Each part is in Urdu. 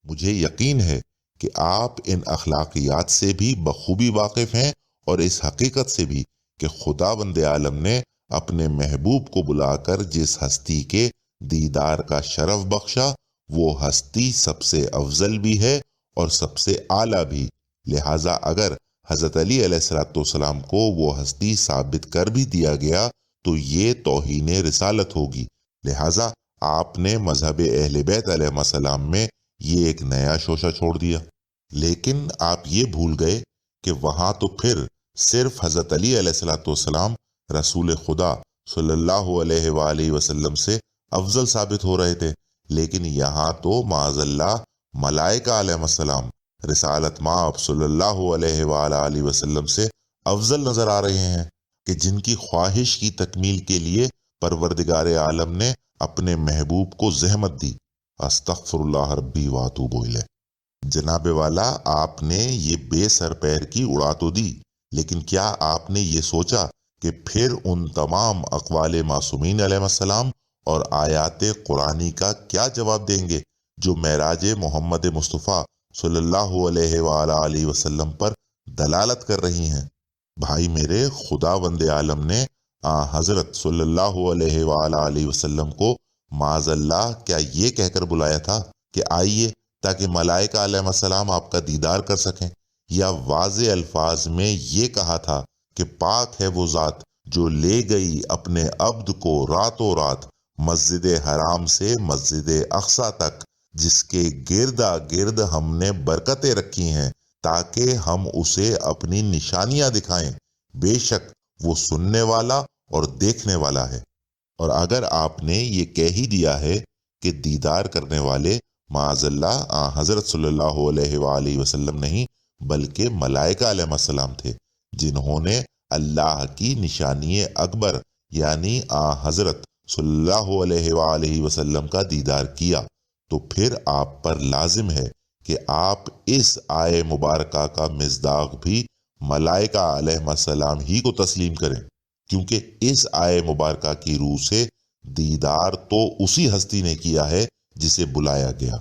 مجھے یقین ہے کہ آپ ان اخلاقیات سے بھی بخوبی واقف ہیں اور اس حقیقت سے بھی کہ خداوند عالم نے اپنے محبوب کو بلا کر جس ہستی کے دیدار کا شرف بخشا وہ ہستی سب سے افضل بھی ہے اور سب سے اعلیٰ بھی، لہٰذا اگر حضرت علی علیہ السلام کو وہ ہستی ثابت کر بھی دیا گیا تو یہ توہین رسالت ہوگی، لہٰذا آپ نے مذہب اہل بیت علیہ السلام میں یہ ایک نیا شوشہ چھوڑ دیا۔ لیکن آپ یہ بھول گئے کہ وہاں تو پھر صرف حضرت علی علیہ السلام رسول خدا صلی اللہ علیہ وآلہ وسلم سے افضل ثابت ہو رہے تھے، لیکن یہاں تو معاذ اللہ ملائکہ علیہ السلام رسالت مآب صلی اللہ علیہ وآلہ وسلم سے افضل نظر آ رہے ہیں کہ جن کی خواہش کی تکمیل کے لیے پروردگار عالم نے اپنے محبوب کو زحمت دی۔ استغفر اللہ ربی واتوب الیہ۔ جناب والا، آپ نے یہ بے سر پیر کی اڑا تو دی، لیکن کیا آپ نے یہ سوچا کہ پھر ان تمام اقوال معصومین علیہ السلام اور آیات قرآنی کا کیا جواب دیں گے جو معراج محمد مصطفیٰ صلی اللہ علیہ وآلہ وسلم پر دلالت کر رہی ہیں؟ بھائی میرے، خداوند عالم نے حضرت صلی اللہ علیہ وآلہ وسلم کو معاذ اللہ کیا یہ کہہ کر بلایا تھا کہ آئیے تاکہ ملائکہ علیہ السلام آپ کا دیدار کر سکیں، یا واضح الفاظ میں یہ کہا تھا کہ پاک ہے وہ ذات جو لے گئی اپنے عبد کو راتوں رات مسجد حرام سے مسجد اقصیٰ تک، جس کے گردا گرد ہم نے برکتیں رکھی ہیں تاکہ ہم اسے اپنی نشانیاں دکھائیں، بے شک وہ سننے والا اور دیکھنے والا ہے۔ اور اگر آپ نے یہ کہہ ہی دیا ہے کہ دیدار کرنے والے معاذ اللہ حضرت صلی اللہ علیہ وآلہ وسلم نہیں بلکہ ملائکہ علیہ السلام تھے، جنہوں نے اللہ کی نشانی اکبر یعنی حضرت صلی اللہ علیہ وآلہ وسلم کا دیدار کیا، تو پھر آپ پر لازم ہے کہ آپ اس آیے مبارکہ کا مصداق بھی ملائکہ علیہ السلام ہی کو تسلیم کریں، کیونکہ اس آیے مبارکہ کی روح سے دیدار تو اسی ہستی نے کیا ہے جسے بلایا گیا۔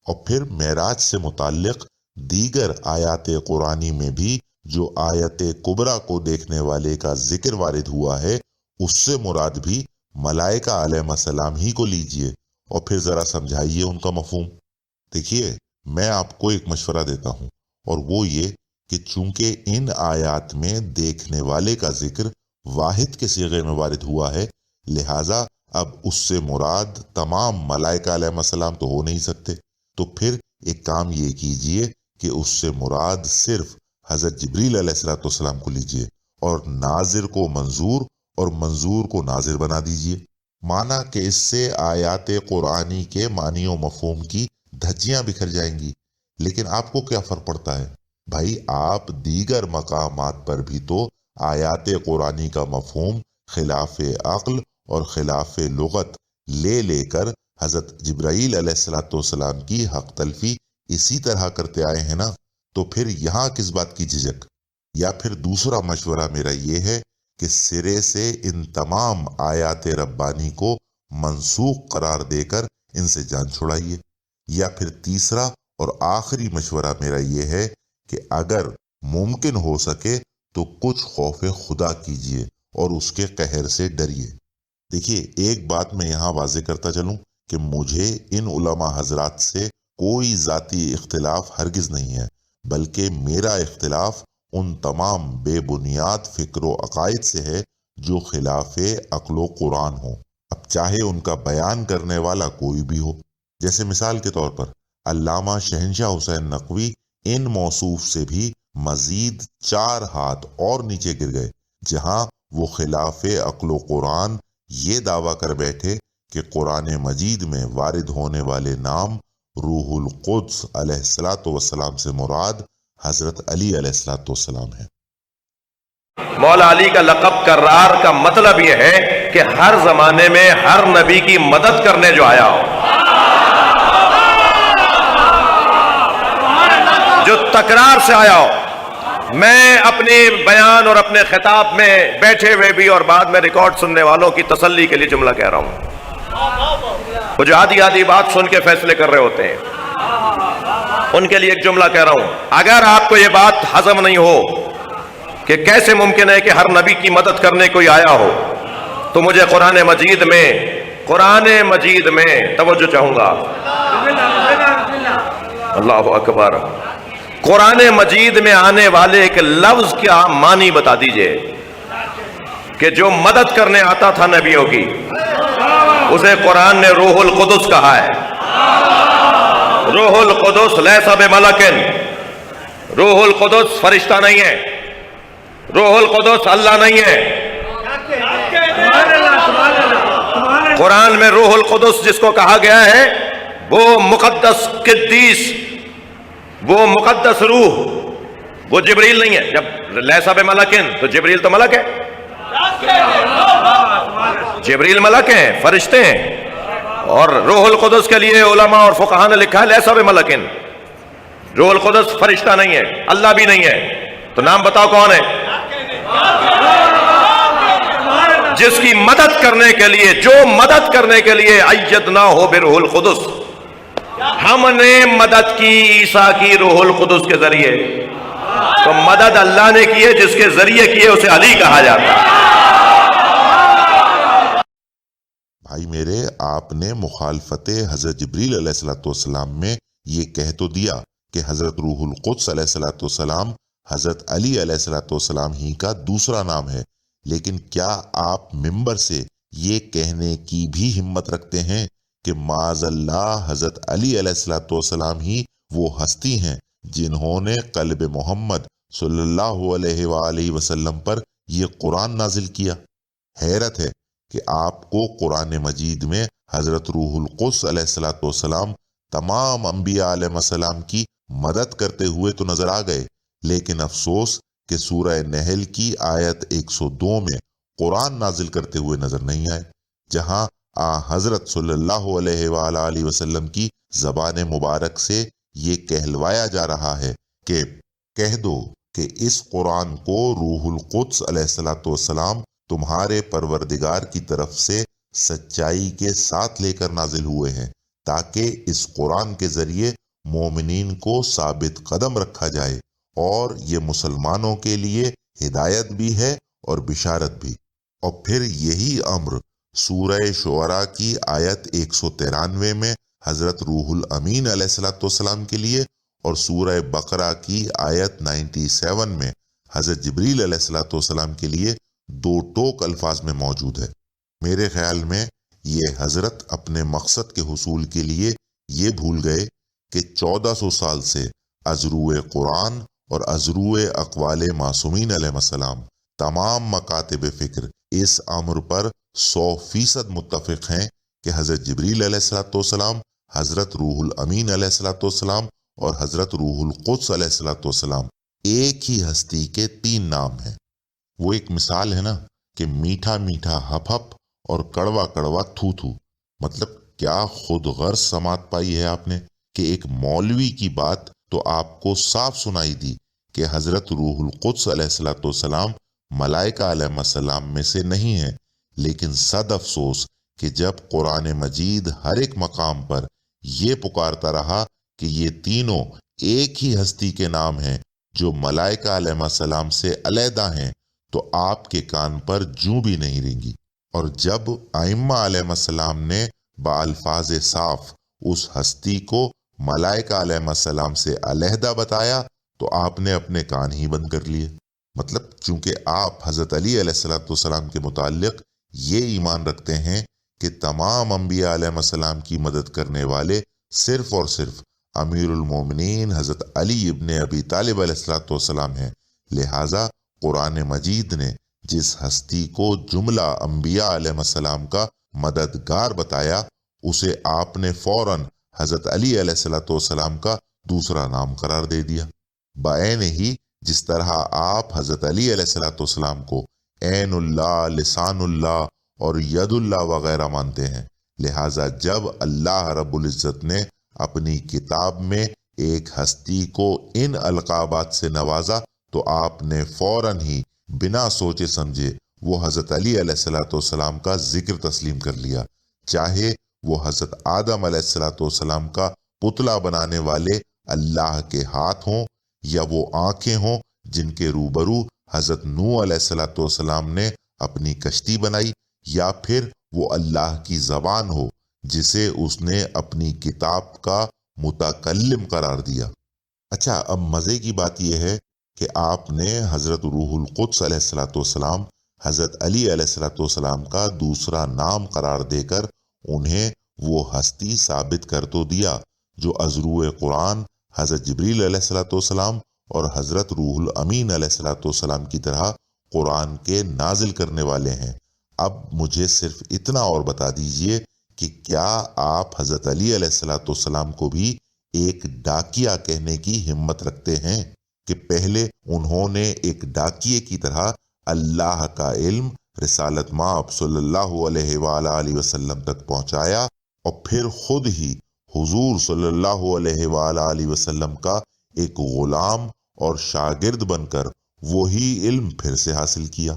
اور پھر معراج سے متعلق دیگر آیات قرآنی میں بھی جو آیت کبریٰ کو دیکھنے والے کا ذکر وارد ہوا ہے، اس سے مراد بھی ملائکہ علیہ السلام ہی کو لیجئے اور پھر ذرا سمجھائیے ان کا مفہوم۔ دیکھیے، میں آپ کو ایک مشورہ دیتا ہوں، اور وہ یہ کہ چونکہ ان آیات میں دیکھنے والے کا ذکر واحد کے صیغے میں وارد ہوا ہے، لہٰذا اب اس سے مراد تمام ملائکہ علیہ السلام تو ہو نہیں سکتے، تو پھر ایک کام یہ کیجئے کہ اس سے مراد صرف حضرت جبریل علیہ السلام کو لیجئے اور ناظر کو منظور اور منظور کو ناظر بنا دیجئے، مانا کہ اس سے آیات قرآنی کے معنی و مفہوم کی دھجیاں بکھر جائیں گی۔ لیکن آپ کو کیا فرق پڑتا ہے بھائی؟ آپ دیگر مقامات پر بھی تو آیات قرآنی کا مفہوم خلاف عقل اور خلاف لغت لے کر حضرت جبرائیل علیہ السلام کی حق تلفی اسی طرح کرتے آئے ہیں نا، تو پھر یہاں کس بات کی جھجک؟ یا پھر دوسرا مشورہ میرا یہ ہے کہ سرے سے ان تمام آیات ربانی کو منسوخ قرار دے کر ان سے جان چھڑائیے، یا پھر تیسرا اور آخری مشورہ میرا یہ ہے کہ اگر ممکن ہو سکے تو کچھ خوف خدا کیجیے اور اس کے قہر سے ڈریے۔ دیکھیے، ایک بات میں یہاں واضح کرتا چلوں کہ مجھے ان علماء حضرات سے کوئی ذاتی اختلاف ہرگز نہیں ہے، بلکہ میرا اختلاف ان تمام بے بنیاد فکر و عقائد سے ہے جو خلاف عقل و قرآن ہو، اب چاہے ان کا بیان کرنے والا کوئی بھی ہو۔ جیسے مثال کے طور پر علامہ شہنشاہ حسین نقوی ان موصوف سے بھی مزید 4 ہاتھ اور نیچے گر گئے، جہاں وہ خلاف عقل و قرآن یہ دعویٰ کر بیٹھے کہ قرآن مجید میں وارد ہونے والے نام روح القدس علیہ السلام سے مراد حضرت علی علیہ السلام ہے۔ مولا علی کا لقب کرار کا مطلب یہ ہے کہ ہر زمانے میں ہر نبی کی مدد کرنے جو آیا ہو، جو تکرار سے آیا ہو۔ میں اپنی بیان اور اپنے خطاب میں بیٹھے ہوئے بھی اور بعد میں ریکارڈ سننے والوں کی تسلی کے لیے جملہ کہہ رہا ہوں، وہ جو آدھی بات سن کے فیصلے کر رہے ہوتے ہیں۔ ان کے لیے ایک جملہ کہہ رہا ہوں. اگر آپ کو یہ بات ہضم نہیں ہو کہ کیسے ممکن ہے کہ ہر نبی کی مدد کرنے کوئی آیا ہو، تو مجھے قرآن مجید میں توجہ چاہوں گا. اللہ اکبر. قرآن مجید میں آنے والے ایک لفظ کیا معنی بتا دیجئے کہ جو مدد کرنے آتا تھا نبیوں کی، اسے قرآن نے روح القدس کہا ہے. روح القدس لیس بملکن، روح القدس فرشتہ نہیں ہے، روح القدس اللہ نہیں ہے. قرآن میں روح القدس جس کو کہا گیا ہے وہ مقدس قدیس، وہ مقدس روح، وہ جبریل نہیں ہے. جب لیسا بملکن تو جبریل تو ملک ہے، جبریل ملک ہیں، فرشتے ہیں. اور روح القدس کے لیے علماء اور فقہاء نے لکھا ہے لیسا بملکن، روح القدس فرشتہ نہیں ہے، اللہ بھی نہیں ہے. تو نام بتاؤ کون ہے جس کی مدد کرنے کے لیے، جو مدد کرنے کے لیے ایدنا ہو بروح القدس. ہم نے مدد کی عیسیٰ کی روح القدس کے ذریعے، تو مدد اللہ نے کی ہے، جس کے ذریعے کی ہے اسے علی کہا جاتا ہے. بھائی میرے، آپ نے مخالفت حضرت جبریل علیہ الصلوۃ والسلام میں یہ کہہ تو دیا کہ حضرت روح القدس علیہ الصلوۃ والسلام حضرت علی علیہ الصلوۃ والسلام ہی کا دوسرا نام ہے، لیکن کیا آپ ممبر سے یہ کہنے کی بھی ہمت رکھتے ہیں کہ معاذ اللہ حضرت علی علیہ الصلوۃ والسلام ہی وہ ہستی ہیں جنہوں نے قلب محمد صلی اللہ علیہ وآلہ وسلم پر یہ قرآن نازل کیا؟ حیرت ہے کہ آپ کو قرآن مجید میں حضرت روح القدس علیہ الصلوۃ والسلام تمام انبیاء علیہ السلام کی مدد کرتے ہوئے تو نظر آ گئے، لیکن افسوس کہ سورہ نحل کی آیت 102 میں قرآن نازل کرتے ہوئے نظر نہیں آئے، جہاں حضرت صلی اللہ علیہ وآلہ وسلم کی زبان مبارک سے یہ کہلوایا جا رہا ہے کہ کہہ دو کہ اس قرآن کو روح القدس علیہ الصلوۃ والسلام تمہارے پروردگار کی طرف سے سچائی کے ساتھ لے کر نازل ہوئے ہیں، تاکہ اس قرآن کے ذریعے مومنین کو ثابت قدم رکھا جائے، اور یہ مسلمانوں کے لیے ہدایت بھی ہے اور بشارت بھی. اور پھر یہی امر سورہ شعراء کی آیت 193 میں حضرت روح الامین علیہ الصلوۃ والسلام کے لیے، اور سورہ بقرہ کی آیت 97 میں حضرت جبریل علیہ الصلوۃ والسلام کے لیے دو ٹوک الفاظ میں موجود ہے. میرے خیال میں یہ حضرت اپنے مقصد کے حصول کے لیے یہ بھول گئے کہ 1400 سال سے ازروع قرآن اور ازروع اقوال معصومین علیہ السلام تمام مکاتب فکر اس امر پر 100% متفق ہیں کہ حضرت جبریل علیہ الصلوۃ والسلام، حضرت روح الامین علیہ الصلوۃ والسلام اور حضرت روح القدس علیہ الصلوۃ والسلام ایک ہی ہستی کے 3 نام ہیں. وہ ایک مثال ہے نا کہ میٹھا میٹھا ہپ ہپ اور کڑوا کڑوا تھو تھو. مطلب کیا خود غرض سماعت پائی ہے آپ نے کہ ایک مولوی کی بات تو آپ کو صاف سنائی دی کہ حضرت روح القدس علیہ الصلوۃ والسلام ملائکہ علیہ السلام میں سے نہیں ہیں، لیکن صد افسوس کہ جب قرآن مجید ہر ایک مقام پر یہ پکارتا رہا کہ یہ تینوں ایک ہی ہستی کے نام ہیں جو ملائکہ علیہ السلام سے علیحدہ ہیں، تو آپ کے کان پر جوں بھی نہیں رینگی. اور جب ائمہ علیہ السلام نے بالفاظ صاف اس ہستی کو ملائکہ علیہ السلام سے علیحدہ بتایا تو آپ نے اپنے کان ہی بند کر لیے. مطلب چونکہ آپ حضرت علی علیہ السلام کے متعلق یہ ایمان رکھتے ہیں کہ تمام انبیاء علیہ السلام کی مدد کرنے والے صرف اور صرف امیر المومنین حضرت علی ابن ابی طالب علیہ السلام ہیں، لہٰذا قرآن مجید نے جس ہستی کو جملہ انبیاء علیہ السلام کا مددگار بتایا، اسے آپ نے فوراً حضرت علی علیہ السلام کا دوسرا نام قرار دے دیا. بعین ہی جس طرح آپ حضرت علی علیہ السلام کو عین اللہ، لسان اللہ اور ید اللہ وغیرہ مانتے ہیں، لہٰذا جب اللہ رب العزت نے اپنی کتاب میں ایک ہستی کو ان القابات سے نوازا تو آپ نے فوراً ہی بنا سوچے سمجھے وہ حضرت علی علیہ السلام کا ذکر تسلیم کر لیا، چاہے وہ حضرت آدم علیہ السلام کا پتلا بنانے والے اللہ کے ہاتھ ہوں یا وہ آنکھیں ہوں جن کے روبرو حضرت نوح علیہ السلام نے اپنی کشتی بنائی، یا پھر وہ اللہ کی زبان ہو جسے اس نے اپنی کتاب کا متکلم قرار دیا۔ اچھا، اب مزے کی بات یہ ہے کہ آپ نے حضرت روح القدس علیہ السلام، حضرت علی علیہ السلام کا دوسرا نام قرار دے کر انہیں وہ ہستی ثابت کر تو دیا جو از روح قرآن حضرت جبریل علیہ السلام اور حضرت روح الامین علیہ السلام کی طرح قرآن کے نازل کرنے والے ہیں۔ اب مجھے صرف اتنا اور بتا دیجئے کہ کیا آپ حضرت علی علیہ السلام کو بھی ایک ڈاکیا کہنے کی ہمت رکھتے ہیں کہ پہلے انہوں نے ایک ڈاکیے کی طرح اللہ کا علم رسالت مآب صلی اللہ علیہ وآلہ وسلم تک پہنچایا، اور پھر خود ہی حضور صلی اللہ علیہ وآلہ وسلم کا ایک غلام اور شاگرد بن کر وہی علم پھر سے حاصل کیا؟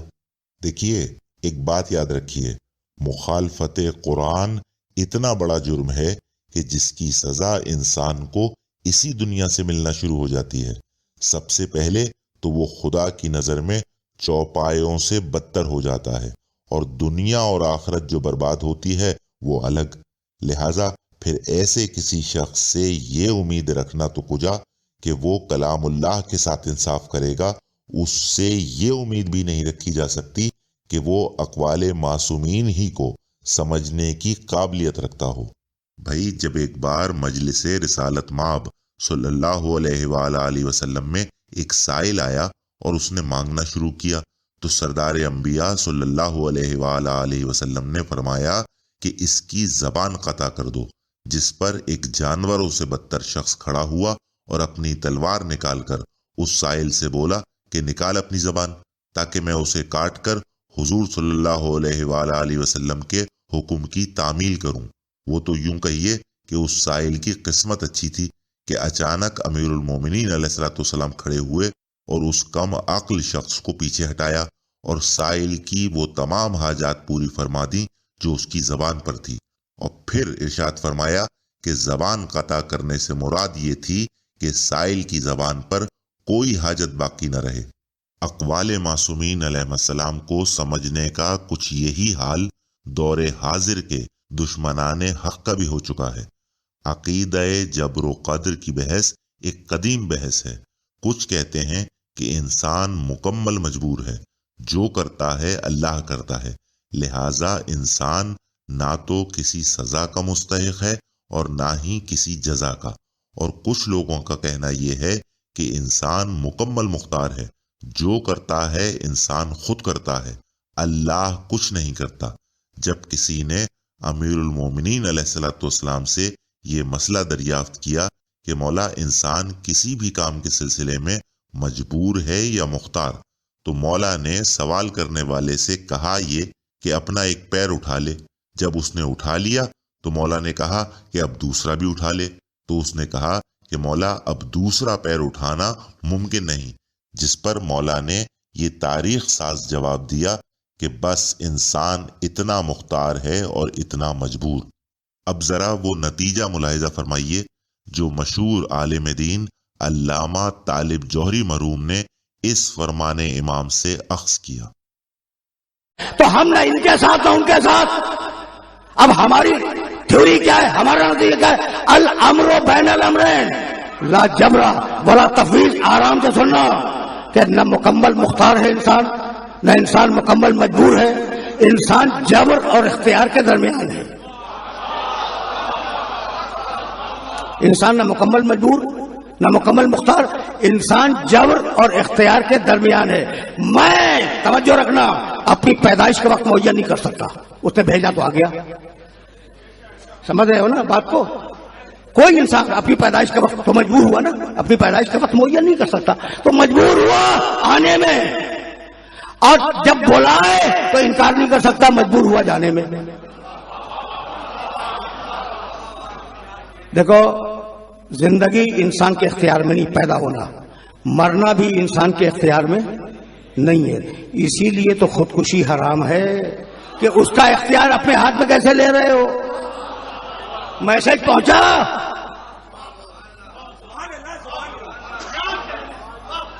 دیکھیے، ایک بات یاد رکھیے، مخالفت قرآن اتنا بڑا جرم ہے کہ جس کی سزا انسان کو اسی دنیا سے ملنا شروع ہو جاتی ہے۔ سب سے پہلے تو وہ خدا کی نظر میں چوپایوں سے بدتر ہو جاتا ہے، اور دنیا اور آخرت جو برباد ہوتی ہے وہ الگ۔ لہٰذا پھر ایسے کسی شخص سے یہ امید رکھنا تو کجا کہ وہ کلام اللہ کے ساتھ انصاف کرے گا، اس سے یہ امید بھی نہیں رکھی جا سکتی کہ وہ اقوال معصومین ہی کو سمجھنے کی قابلیت رکھتا ہو۔ بھائی، جب ایک بار مجلس رسالت مآب صلی اللہ علیہ وآلہ وسلم میں ایک سائل آیا اور اس نے مانگنا شروع کیا، تو سردار انبیاء صلی اللہ علیہ وآلہ وسلم نے فرمایا کہ اس کی زبان قطع کر دو، جس پر ایک جانوروں سے بدتر شخص کھڑا ہوا اور اپنی تلوار نکال کر اس سائل سے بولا کہ نکال اپنی زبان تاکہ میں اسے کاٹ کر حضور صلی اللہ علیہ وآلہ وسلم کے حکم کی تعمیل کروں۔ وہ تو یوں کہیے کہ اس سائل کی قسمت اچھی تھی کہ اچانک امیر المومنین علیہ السلام کھڑے ہوئے اور اس کم عقل شخص کو پیچھے ہٹایا اور سائل کی وہ تمام حاجات پوری فرما دی جو اس کی زبان پر تھی، اور پھر ارشاد فرمایا کہ زبان قطع کرنے سے مراد یہ تھی کہ سائل کی زبان پر کوئی حاجت باقی نہ رہے۔ اقوال معصومین علیہ السلام کو سمجھنے کا کچھ یہی حال دور حاضر کے دشمنان حق کا بھی ہو چکا ہے۔ عقیدہ جبر و قدر کی بحث ایک قدیم بحث ہے۔ کچھ کہتے ہیں کہ انسان مکمل مجبور ہے، جو کرتا ہے اللہ کرتا ہے، لہٰذا انسان نہ تو کسی سزا کا مستحق ہے اور نہ ہی کسی جزا کا۔ اور کچھ لوگوں کا کہنا یہ ہے کہ انسان مکمل مختار ہے، جو کرتا ہے انسان خود کرتا ہے، اللہ کچھ نہیں کرتا۔ جب کسی نے امیر المومنین علیہ السلام سے یہ مسئلہ دریافت کیا کہ مولا، انسان کسی بھی کام کے سلسلے میں مجبور ہے یا مختار، تو مولا نے سوال کرنے والے سے کہا یہ کہ اپنا ایک پیر اٹھا لے۔ جب اس نے اٹھا لیا تو مولا نے کہا کہ اب دوسرا بھی اٹھا لے، تو اس نے کہا کہ مولا، اب دوسرا پیر اٹھانا ممکن نہیں، جس پر مولا نے یہ تاریخ ساز جواب دیا کہ بس انسان اتنا مختار ہے اور اتنا مجبور۔ اب ذرا وہ نتیجہ ملاحظہ فرمائیے جو مشہور عالم دین علامہ طالب جوہری مرحوم نے اس فرمان امام سے اخذ کیا۔ تو ہم نہ ان کے ساتھ نہ ان کے ساتھ۔ اب ہماری تھیوری کیا ہے، ہمارا نتیجہ کیا ہے؟ الامر بین الامرین، لا جبرا ولا تفویض۔ آرام سے سننا کہ نہ مکمل مختار ہے انسان، نہ انسان مکمل مجبور ہے، انسان جبر اور اختیار کے درمیان ہے۔ انسان نہ مکمل مجبور نہ مکمل مختار، انسان جبر اور اختیار کے درمیان ہے۔ میں توجہ رکھنا اپنی پیدائش کے وقت مہیا نہیں کر سکتا، اس نے بھیجا تو آ گیا۔ سمجھ رہے ہو نا بات کو؟ کوئی انسان اپنی پیدائش کے وقت تو مجبور ہوا نا، اپنی پیدائش کے وقت مہیا نہیں کر سکتا، تو مجبور ہوا آنے میں، اور جب بلائے تو انکار نہیں کر سکتا، مجبور ہوا جانے میں۔ دیکھو، زندگی انسان کے اختیار میں نہیں، پیدا ہونا، مرنا بھی انسان کے اختیار میں نہیں ہے۔ اسی لیے تو خودکشی حرام ہے کہ اس کا اختیار اپنے ہاتھ میں کیسے لے رہے ہو؟ میسج پہنچا؟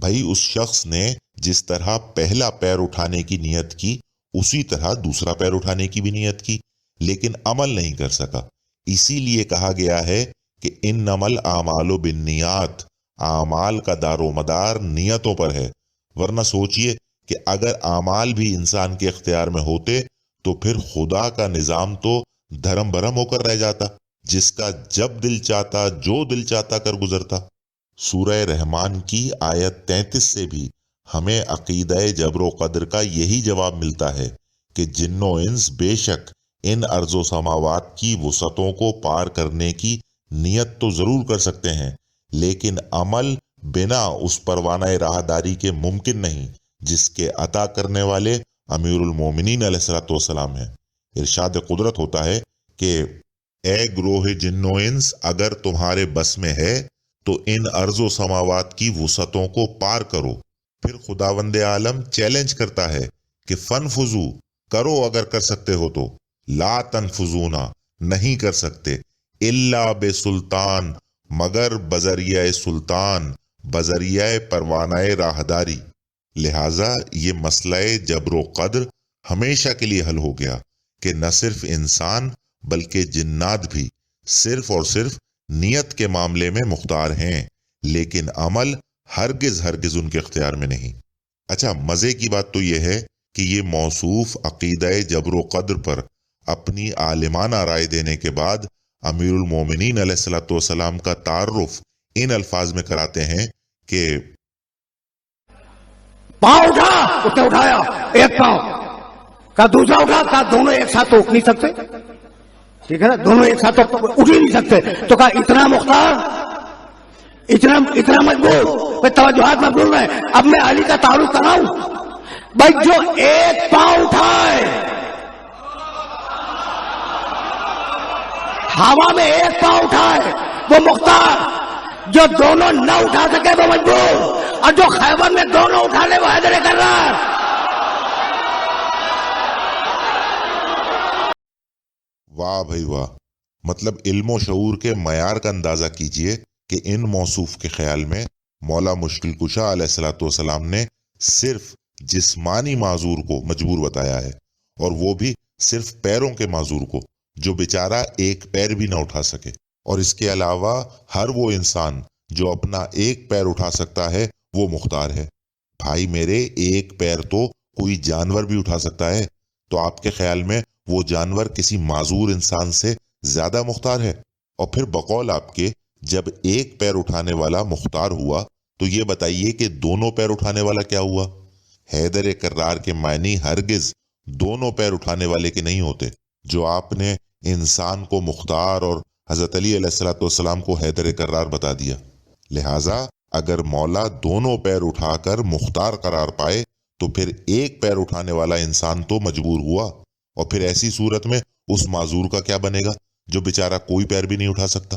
بھائی اس شخص نے جس طرح پہلا پیر اٹھانے کی نیت کی اسی طرح دوسرا پیر اٹھانے کی بھی نیت کی، لیکن عمل نہیں کر سکا۔ اسی لیے کہا گیا ہے کہ انما الاعمال بالنیات، اعمال کا دار و مدار نیتوں پر ہے۔ ورنہ سوچئے کہ اگر اعمال بھی انسان کے اختیار میں ہوتے تو پھر خدا کا نظام تو دھرم بھرم ہو کر رہ جاتا، جس کا جب دل چاہتا جو دل چاہتا کر گزرتا۔ سورہ رحمان کی آیت 33 سے بھی ہمیں عقیدہ جبر و قدر کا یہی جواب ملتا ہے کہ جن و انس بے شک ان ارض و سماوات کی وسعتوں کو پار کرنے کی نیت تو ضرور کر سکتے ہیں، لیکن عمل بنا اس پروانہ راہداری کے ممکن نہیں جس کے عطا کرنے والے امیر المومنین علیہ الصلوۃ والسلام ہیں۔ ارشاد قدرت ہوتا ہے کہ اے گروہ جن و انس، اگر تمہارے بس میں ہے تو ان ارض و سماوات کی وسعتوں کو پار کرو۔ پھر خداوند عالم چیلنج کرتا ہے کہ فنفذو، کرو اگر کر سکتے ہو تو، لا تنفذون، نہیں کر سکتے، الا بسلطان، مگر بذریعہ سلطان، بذریعہ پروانہ راہداری۔ لہٰذا یہ مسئلہ جبر و قدر ہمیشہ کے لیے حل ہو گیا کہ نہ صرف انسان بلکہ جنات بھی صرف اور صرف نیت کے معاملے میں مختار ہیں، لیکن عمل ہرگز ان کے اختیار میں نہیں۔ اچھا، مزے کی بات تو یہ ہے کہ یہ موصوف عقیدہ جبر و قدر پر اپنی عالمانہ رائے دینے کے بعد امیر المومنین علیہ الصلوۃ والسلام کا تعارف ان الفاظ میں کراتے ہیں کہ پاؤں اٹھا، اس نے اٹھایا ایک پاؤں، کہا دوسرا اٹھا، کہا دونوں ایک ساتھ تو اٹھ نہیں سکتے، ٹھیک ہے نا، دونوں ایک ساتھ تو اٹھ ہی نہیں سکتے، تو کہا اتنا مختار، اتنا مجبور، بھائی توجہات مقبول میں، اب میں علی کا تعارف کراؤں، بھائی جو ایک پاؤں اٹھائے، ہوا میں ایک پاؤں اٹھائے وہ مختار، جو دونوں نہ اٹھا سکے وہ مجبور، اور جو خیبر میں دونوں اٹھا لے وہ حیدر کرار۔ واہ بھائی واہ، مطلب علم و شعور کے معیار کا اندازہ کیجئے کہ ان موصوف کے خیال میں مولا مشکل کشا علیہ الصلوۃ والسلام نے صرف جسمانی معذور کو مجبور بتایا ہے، اور وہ بھی صرف پیروں کے معذور کو جو بیچارہ ایک پیر بھی نہ اٹھا سکے، اور اس کے علاوہ ہر وہ انسان جو اپنا ایک پیر اٹھا سکتا ہے وہ مختار ہے۔ بھائی میرے، ایک پیر تو کوئی جانور بھی اٹھا سکتا ہے، تو آپ کے خیال میں وہ جانور کسی معذور انسان سے زیادہ مختار ہے؟ اور پھر بقول آپ کے جب ایک پیر اٹھانے والا مختار ہوا تو یہ بتائیے کہ دونوں پیر اٹھانے والا کیا ہوا؟ حیدر کرار کے معنی ہرگز دونوں پیر اٹھانے والے کے نہیں ہوتے۔ جو آپ نے انسان کو مختار اور حضرت علی علیہ الصلوۃ والسلام کو حیدر کرار بتا دیا، لہٰذا اگر مولا دونوں پیر اٹھا کر مختار قرار پائے تو پھر ایک پیر اٹھانے والا انسان تو مجبور ہوا، اور پھر ایسی صورت میں اس معذور کا کیا بنے گا جو بیچارہ کوئی پیر بھی نہیں اٹھا سکتا؟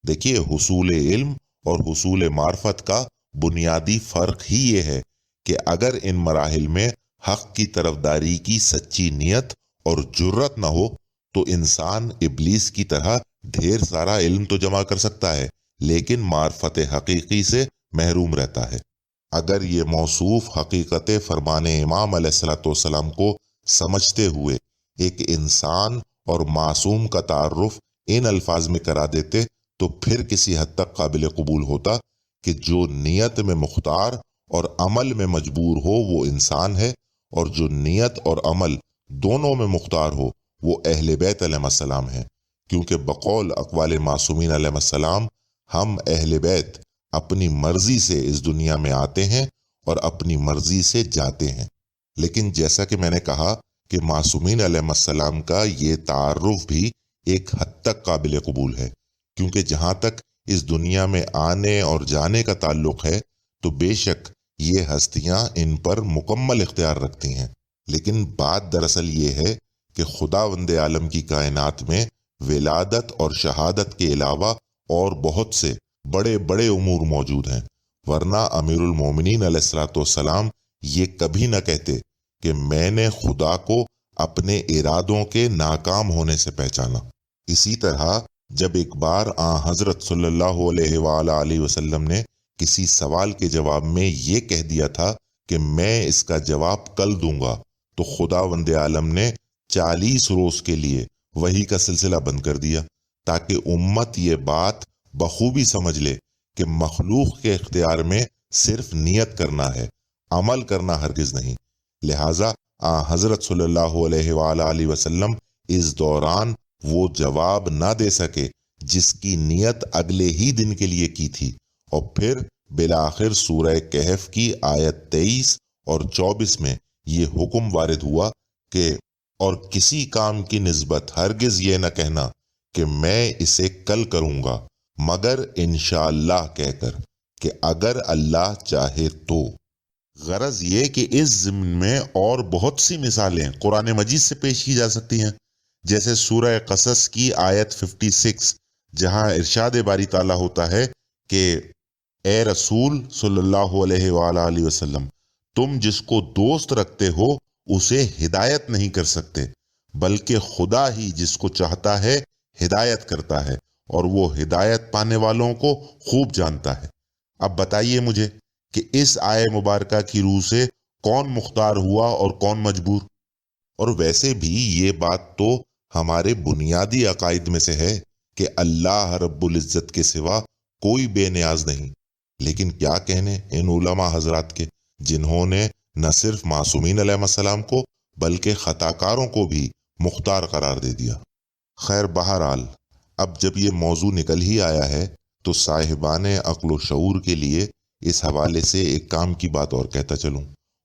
دیکھیے، حصول علم اور حصول معرفت کا بنیادی فرق ہی یہ ہے کہ اگر ان مراحل میں حق کی طرفداری کی سچی نیت اور جرت نہ ہو تو انسان ابلیس کی طرح ڈھیر سارا علم تو جمع کر سکتا ہے لیکن معرفت حقیقی سے محروم رہتا ہے۔ اگر یہ موصوف حقیقت فرمان امام علیہ الصلوۃ والسلام کو سمجھتے ہوئے ایک انسان اور معصوم کا تعارف ان الفاظ میں کرا دیتے تو پھر کسی حد تک قابل قبول ہوتا کہ جو نیت میں مختار اور عمل میں مجبور ہو وہ انسان ہے، اور جو نیت اور عمل دونوں میں مختار ہو وہ اہل بیت علیہ السلام ہیں، کیونکہ بقول اقوال معصومین علیہ السلام ہم اہل بیت اپنی مرضی سے اس دنیا میں آتے ہیں اور اپنی مرضی سے جاتے ہیں۔ لیکن جیسا کہ میں نے کہا کہ معصومین علیہ السلام کا یہ تعارف بھی ایک حد تک قابل قبول ہے، کیونکہ جہاں تک اس دنیا میں آنے اور جانے کا تعلق ہے تو بے شک یہ ہستیاں ان پر مکمل اختیار رکھتی ہیں، لیکن بات دراصل یہ ہے کہ خداوند عالم کی کائنات میں ولادت اور شہادت کے علاوہ اور بہت سے بڑے بڑے امور موجود ہیں، ورنہ امیر المومنین علیہ الصلوۃ والسلام یہ کبھی نہ کہتے کہ میں نے خدا کو اپنے ارادوں کے ناکام ہونے سے پہچانا۔ اسی طرح جب ایک بار حضرت صلی اللہ علیہ وآلہ وسلم نے کسی سوال کے جواب میں یہ کہہ دیا تھا کہ میں اس کا جواب کل دوں گا، تو خداوند عالم نے 40 روز کے لیے وحی کا سلسلہ بند کر دیا تاکہ امت یہ بات بخوبی سمجھ لے کہ مخلوق کے اختیار میں صرف نیت کرنا ہے، عمل کرنا ہرگز نہیں۔ لہٰذا حضرت صلی اللہ علیہ وآلہ وسلم اس دوران وہ جواب نہ دے سکے جس کی نیت اگلے ہی دن کے لیے کی تھی، اور پھر بالآخر سورہ کہف کی آیت 23 اور 24 میں یہ حکم وارد ہوا کہ اور کسی کام کی نسبت ہرگز یہ نہ کہنا کہ میں اسے کل کروں گا مگر انشاءاللہ کہہ کر کہ اگر اللہ چاہے تو۔ غرض یہ کہ اس ضمن میں اور بہت سی مثالیں قرآن مجید سے پیش کی جا سکتی ہیں، جیسے سورہ قصص کی آیت 56 جہاں ارشاد باری تعالیٰ ہوتا ہے کہ اے رسول صلی اللہ علیہ وآلہ وسلم، تم جس کو دوست رکھتے ہو اسے ہدایت نہیں کر سکتے، بلکہ خدا ہی جس کو چاہتا ہے ہدایت کرتا ہے، اور وہ ہدایت پانے والوں کو خوب جانتا ہے۔ اب بتائیے مجھے کہ اس آیہ مبارکہ کی روح سے کون مختار ہوا اور کون مجبور؟ اور ویسے بھی یہ بات تو ہمارے بنیادی عقائد میں سے ہے کہ اللہ رب العزت کے سوا کوئی بے نیاز نہیں، لیکن کیا کہنے ان علماء حضرات کے جنہوں نے نہ صرف معصومین علیہ السلام کو بلکہ خطا کاروں کو بھی مختار قرار دے دیا۔ خیر بہرحال اب جب یہ موضوع نکل ہی آیا ہے تو صاحبان عقل و شعور کے لیے اس حوالے سے ایک کام کی بات اور کہتا چلوں،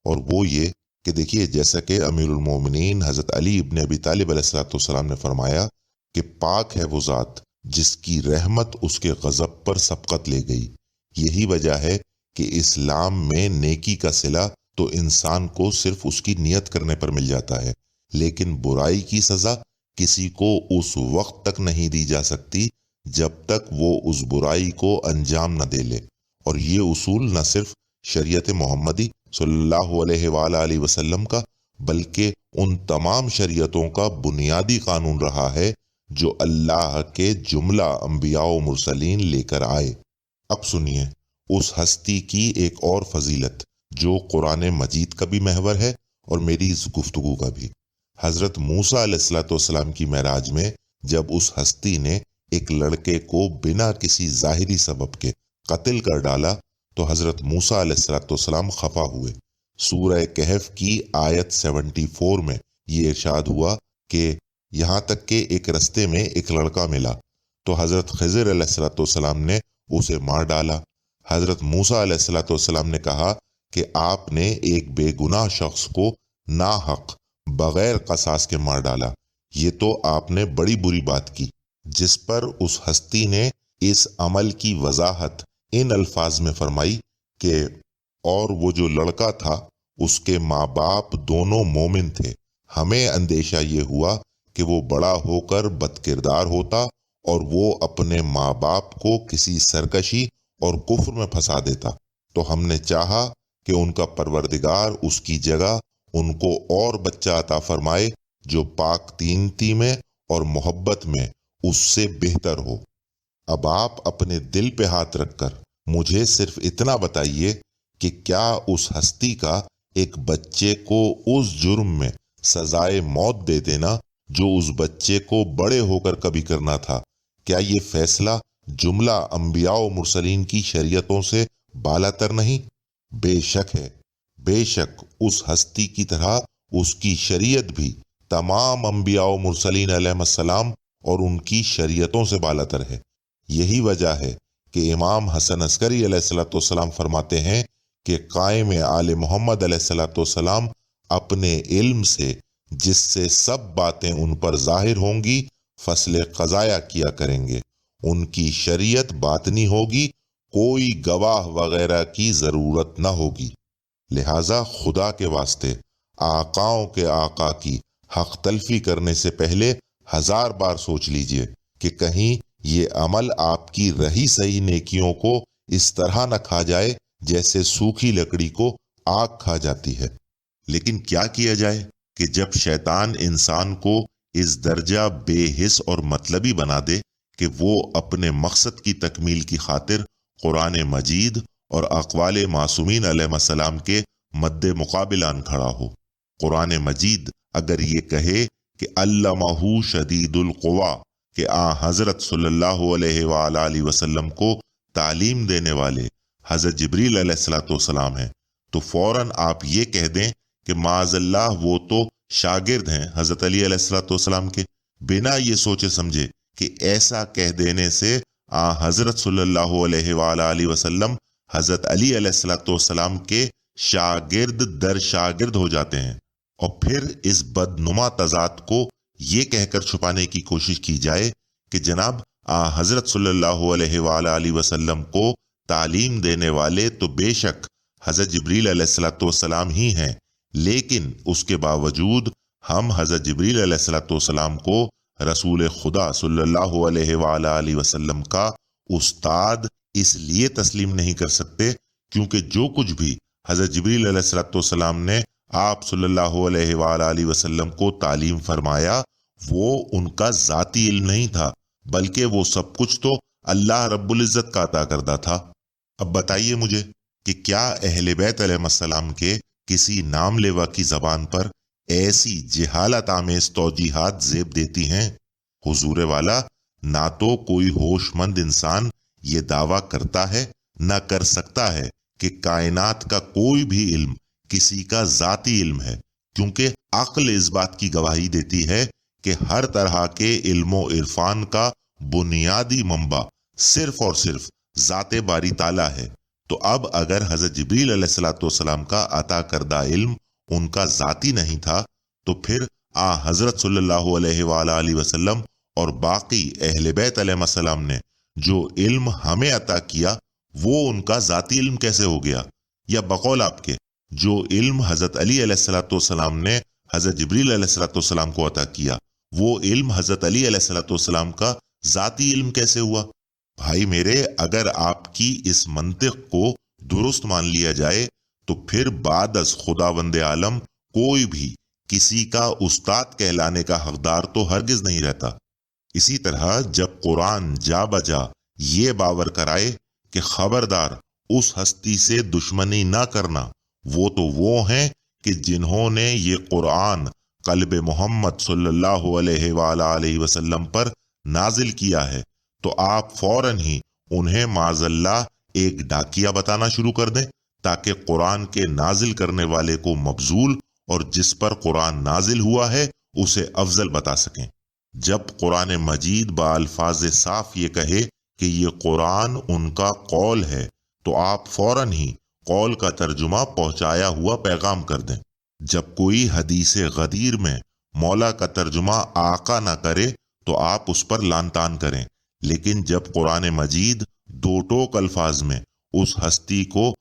اور وہ یہ کہ دیکھیے جیسا کہ امیر المومنین حضرت علی ابن ابی طالب علیہ السلام نے فرمایا کہ پاک ہے وہ ذات جس کی رحمت اس کے غضب پر سبقت لے گئی۔ یہی وجہ ہے کہ اسلام میں نیکی کا صلہ تو انسان کو صرف اس کی نیت کرنے پر مل جاتا ہے، لیکن برائی کی سزا کسی کو اس وقت تک نہیں دی جا سکتی جب تک وہ اس برائی کو انجام نہ دے لے۔ اور یہ اصول نہ صرف شریعت محمدی صلی اللہ علیہ وآلہ وسلم کا بلکہ ان تمام شریعتوں کا بنیادی قانون رہا ہے جو اللہ کے جملہ انبیاء و مرسلین لے کر آئے۔ اب سنیے اس ہستی کی ایک اور فضیلت جو قرآن مجید کا بھی محور ہے اور میری اس گفتگو کا بھی۔ حضرت موسیٰ علیہ السلام کی معراج میں جب اس ہستی نے ایک لڑکے کو بنا کسی ظاہری سبب کے قتل کر ڈالا تو حضرت موسیٰ علیہ السلام خفا ہوئے۔ سورہ کہف کی آیت 74 میں یہ ارشاد ہوا کہ یہاں تک کہ ایک رستے میں ایک لڑکا ملا تو حضرت خضر علیہ السلام نے اسے مار ڈالا۔ حضرت موسیٰ علیہ السلام نے کہا کہ آپ نے ایک بے گناہ شخص کو ناحق بغیر قصاص کے مار ڈالا، یہ تو آپ نے بڑی بری بات کی۔ جس پر اس ہستی نے اس عمل کی وضاحت ان الفاظ میں فرمائی کہ اور وہ جو لڑکا تھا اس کے ماں باپ دونوں مومن تھے، ہمیں اندیشہ یہ ہوا کہ وہ بڑا ہو کر بد کردار ہوتا اور وہ اپنے ماں باپ کو کسی سرکشی اور کفر میں پھنسا دیتا، تو ہم نے چاہا کہ ان کا پروردگار اس کی جگہ ان کو اور بچہ عطا فرمائے جو پاک تینتی میں اور محبت میں اس سے بہتر ہو۔ اب آپ اپنے دل پہ ہاتھ رکھ کر مجھے صرف اتنا بتائیے کہ کیا اس ہستی کا ایک بچے کو اس جرم میں سزائے موت دے دینا جو اس بچے کو بڑے ہو کر کبھی کرنا تھا، کیا یہ فیصلہ جملہ انبیاء و مرسلین کی شریعتوں سے بالاتر نہیں؟ بے شک ہے، بے شک اس ہستی کی طرح اس کی شریعت بھی تمام انبیاء و مرسلین علیہ السلام اور ان کی شریعتوں سے بالاتر ہے۔ یہی وجہ ہے کہ امام حسن عسکری علیہ السلام فرماتے ہیں کہ قائم آل محمد علیہ السلام اپنے علم سے جس سے سب باتیں ان پر ظاہر ہوں گی فصل قضایا کیا کریں گے، ان کی شریعت باطنی ہوگی، کوئی گواہ وغیرہ کی ضرورت نہ ہوگی۔ لہٰذا خدا کے واسطے آقاؤں کے آقا کی حق تلفی کرنے سے پہلے 1000 بار سوچ لیجئے کہ کہیں یہ عمل آپ کی رہی صحیح نیکیوں کو اس طرح نہ کھا جائے جیسے سوکھی لکڑی کو آگ کھا جاتی ہے۔ لیکن کیا کیا جائے کہ جب شیطان انسان کو اس درجہ بے حس اور مطلبی بنا دے کہ وہ اپنے مقصد کی تکمیل کی خاطر قرآن مجید اور اقوال معصومین علیہ السلام کے مد مقابل آن کھڑا ہو۔ قرآن مجید اگر یہ کہے کہ علمہ شدید القوا، کہ حضرت صلی اللہ علیہ وآلہ وسلم کو تعلیم دینے والے حضرت جبریل علیہ السلام ہیں، تو فوراً آپ یہ کہہ دیں کہ معاذ اللہ وہ تو شاگرد ہیں حضرت علی علیہ السلام کے، بنا یہ سوچے سمجھے کہ ایسا کہہ دینے سے حضرت صلی اللہ علیہ وآلہ وسلم حضرت علی علیہ السلام کے شاگرد در شاگرد ہو جاتے ہیں، اور پھر اس بدنما تضاد کو یہ کہہ کر چھپانے کی کوشش کی جائے کہ جناب حضرت صلی اللہ علیہ وآلہ وسلم کو تعلیم دینے والے تو بے شک حضرت جبریل علیہ السلام ہی ہیں، لیکن اس کے باوجود ہم حضرت جبریل علیہ السلام کو رسول خدا صلی اللہ علیہ وآلہ وسلم کا استاد اس لیے تسلیم نہیں کر سکتے کیونکہ جو کچھ بھی حضرت جبریل علیہ السلام نے آپ صلی اللہ علیہ وآلہ وسلم کو تعلیم فرمایا وہ ان کا ذاتی علم نہیں تھا، بلکہ وہ سب کچھ تو اللہ رب العزت کا عطا کردہ تھا۔ اب بتائیے مجھے کہ کیا اہل بیت علیہ السلام کے کسی نام لیوا کی زبان پر ایسی جہالت آمیز توجیحات زیب دیتی ہیں؟ حضور والا، نہ تو کوئی ہوش مند انسان یہ دعویٰ کرتا ہے نہ کر سکتا ہے کہ کائنات کا کوئی بھی علم کسی کا ذاتی علم ہے، کیونکہ عقل اس بات کی گواہی دیتی ہے کہ ہر طرح کے علم و عرفان کا بنیادی منبع صرف اور صرف ذات باری تعالیٰ ہے۔ تو اب اگر حضرت جبریل علیہ السلام کا عطا کردہ علم ان کا ذاتی نہیں تھا، تو پھر حضرت صلی اللہ علیہ وآلہ وسلم اور باقی اہل بیت علیہ السلام نے جو علم ہمیں عطا کیا وہ ان کا ذاتی علم کیسے ہو گیا؟ یا بقول آپ کے جو علم حضرت علی علیہ السلام نے حضرت جبریل علیہ السلام کو عطا کیا وہ علم حضرت علی علیہ السلام کا ذاتی علم کیسے ہوا؟ بھائی میرے، اگر آپ کی اس منطق کو درست مان لیا جائے تو پھر بعد از خداوند عالم کوئی بھی کسی کا استاد کہلانے کا حقدار تو ہرگز نہیں رہتا۔ اسی طرح جب قرآن جا بجا یہ باور کرائے کہ خبردار اس ہستی سے دشمنی نہ کرنا، وہ تو وہ ہیں کہ جنہوں نے یہ قرآن قلب محمد صلی اللہ علیہ وآلہ وسلم پر نازل کیا ہے، تو آپ فوراً ہی انہیں معاذ اللہ ایک ڈاکیا بتانا شروع کر دیں تاکہ قرآن کے نازل کرنے والے کو مبذول اور جس پر قرآن نازل ہوا ہے اسے افضل بتا سکیں۔ جب قرآن مجید با الفاظ صاف یہ کہے کہ یہ قرآن ان کا قول ہے تو آپ فوراً ہی قول کا ترجمہ پہنچایا ہوا پیغام کر دیں۔ جب کوئی حدیث غدیر میں مولا کا ترجمہ آقا نہ کرے تو آپ اس پر لان تان کریں، لیکن جب قرآن مجید دو ٹوک الفاظ میں اس ہستی کو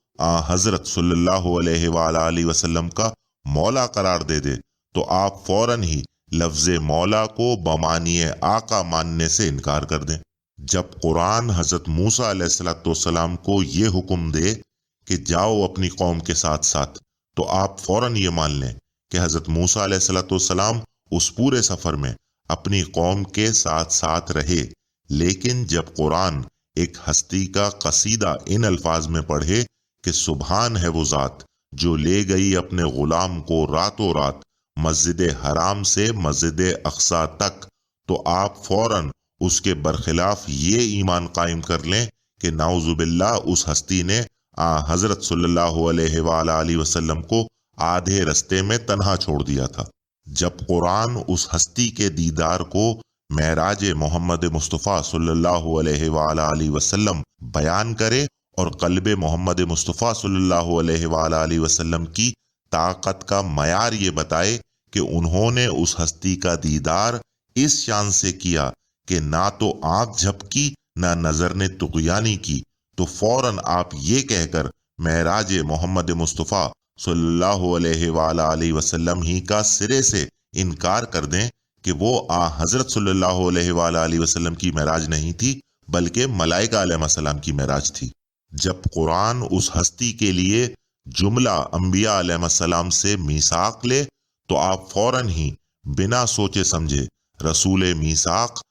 حضرت صلی اللہ علیہ وآلہ وسلم کا مولا قرار دے دے تو آپ فوراً ہی لفظ مولا کو بمعنی آقا ماننے سے انکار کر دیں۔ جب قرآن حضرت موسیٰ علیہ السلام کو یہ حکم دے کہ جاؤ اپنی قوم کے ساتھ ساتھ، تو آپ فوراً یہ مان لیں کہ حضرت موسیٰ علیہ السلام اس پورے سفر میں اپنی قوم کے ساتھ ساتھ رہے، لیکن جب قرآن ایک ہستی کا قصیدہ ان الفاظ میں پڑھے کہ سبحان ہے وہ ذات جو لے گئی اپنے غلام کو راتوں رات مسجد حرام سے مسجد اقصیٰ تک، تو آپ فوراً اس کے برخلاف یہ ایمان قائم کر لیں کہ نعوذ باللہ اس ہستی نے حضرت صلی اللہ علیہ وآلہ وسلم کو آدھے رستے میں تنہا چھوڑ دیا تھا۔ جب قرآن اس ہستی کے دیدار کو معراج محمد مصطفیٰ صلی اللہ علیہ وآلہ وسلم بیان کرے اور قلب محمد مصطفیٰ صلی اللہ علیہ وآلہ وسلم کی طاقت کا معیار یہ بتائے کہ انہوں نے اس ہستی کا دیدار اس شان سے کیا کہ نہ تو آنکھ جھپکی نہ نظر نے طغیانی کی، تو فوراً آپ یہ کہہ کر معراج محمد مصطفیٰ صلی اللہ علیہ وآلہ وسلم ہی کا سرے سے انکار کر دیں کہ وہ حضرت صلی اللہ علیہ وآلہ وسلم کی معراج نہیں تھی بلکہ ملائکہ علیہ السلام کی معراج تھی۔ جب قرآن اس ہستی کے لیے جملہ انبیاء علیہ السلام سے میثاق لے تو آپ فوراً ہی بنا سوچے سمجھے رسول میثاق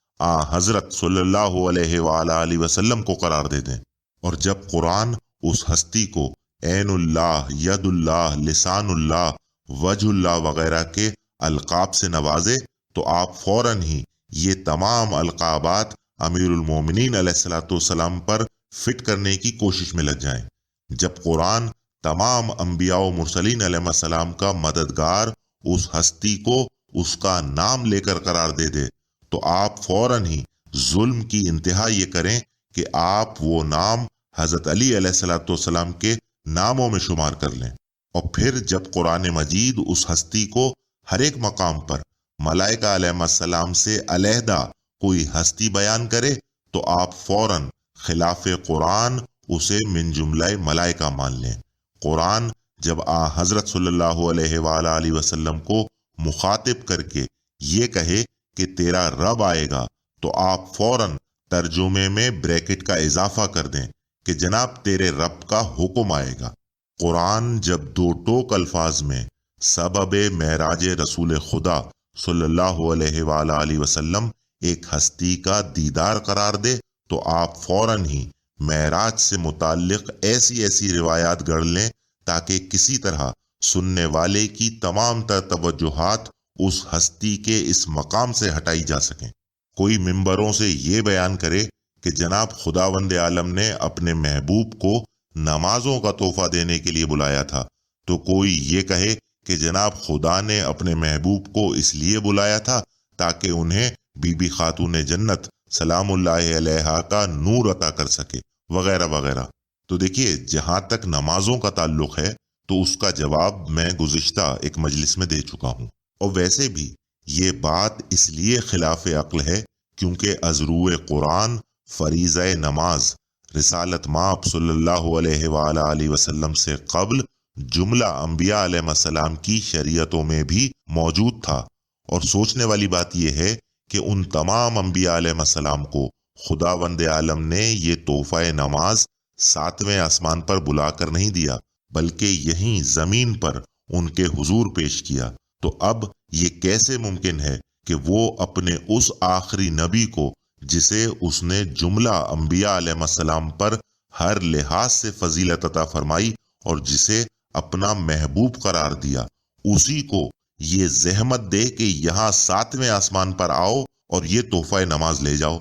حضرت صلی اللہ علیہ وآلہ وسلم کو قرار دے دیں۔ اور جب قرآن اس ہستی کو عین اللہ، ید اللہ، لسان اللہ، وجہ اللہ وغیرہ کے القاب سے نوازے تو آپ فوراً ہی یہ تمام القابات امیر المومنین علیہ الصلوۃ والسلام پر فٹ کرنے کی کوشش میں لگ جائیں۔ جب قرآن تمام انبیاء و مرسلین علیہ السلام کا مددگار اس ہستی کو اس کا نام لے کر قرار دے دے تو آپ فوراً ہی ظلم کی انتہا یہ کریں کہ آپ وہ نام حضرت علی علیہ الصلوۃ والسلام کے ناموں میں شمار کر لیں۔ اور پھر جب قرآن مجید اس ہستی کو ہر ایک مقام پر ملائکہ علیہ السلام سے علیحدہ کوئی ہستی بیان کرے تو آپ فوراً خلاف قرآن اسے من جملہ ملائکہ مان لیں۔ قرآن جب حضرت صلی اللہ علیہ وآلہ وسلم کو مخاطب کر کے یہ کہے کہ تیرا رب آئے گا تو آپ فوراً ترجمے میں بریکٹ کا اضافہ کر دیں کہ جناب تیرے رب کا حکم آئے گا۔ قرآن جب دو ٹوک الفاظ میں سبب معراج رسول خدا صلی اللہ علیہ وآلہ وسلم ایک ہستی کا دیدار قرار دے تو آپ فوراً ہی معراج سے متعلق ایسی روایات گڑھ لیں تاکہ کسی طرح سننے والے کی تمام تر توجہات اس ہستی کے اس مقام سے ہٹائی جا سکیں۔ کوئی ممبروں سے یہ بیان کرے کہ جناب خداوند عالم نے اپنے محبوب کو نمازوں کا تحفہ دینے کے لیے بلایا تھا، تو کوئی یہ کہے کہ جناب خدا نے اپنے محبوب کو اس لیے بلایا تھا تاکہ انہیں بی بی خاتون جنت سلام اللہ علیہا کا نور عطا کر سکے، وغیرہ وغیرہ۔ تو دیکھیے جہاں تک نمازوں کا تعلق ہے تو اس کا جواب میں گزشتہ ایک مجلس میں دے چکا ہوں، اور ویسے بھی یہ بات اس لیے خلاف عقل ہے کیونکہ از روئے قرآن فریضہ نماز رسالت مآب صلی اللہ علیہ وآلہ وسلم سے قبل جملہ انبیاء علیہ السلام کی شریعتوں میں بھی موجود تھا۔ اور سوچنے والی بات یہ ہے کہ ان تمام انبیاء علیہ السلام کو خداوند عالم نے یہ تحفہ نماز 7ویں آسمان پر بلا کر نہیں دیا بلکہ یہیں زمین پر ان کے حضور پیش کیا۔ تو اب یہ کیسے ممکن ہے کہ وہ اپنے اس آخری نبی کو جسے اس نے جملہ انبیاء علیہ السلام پر ہر لحاظ سے فضیلت عطا فرمائی اور جسے اپنا محبوب قرار دیا، اسی کو یہ زحمت دے کہ یہاں 7ویں آسمان پر آؤ اور یہ تحفہ نماز لے جاؤ۔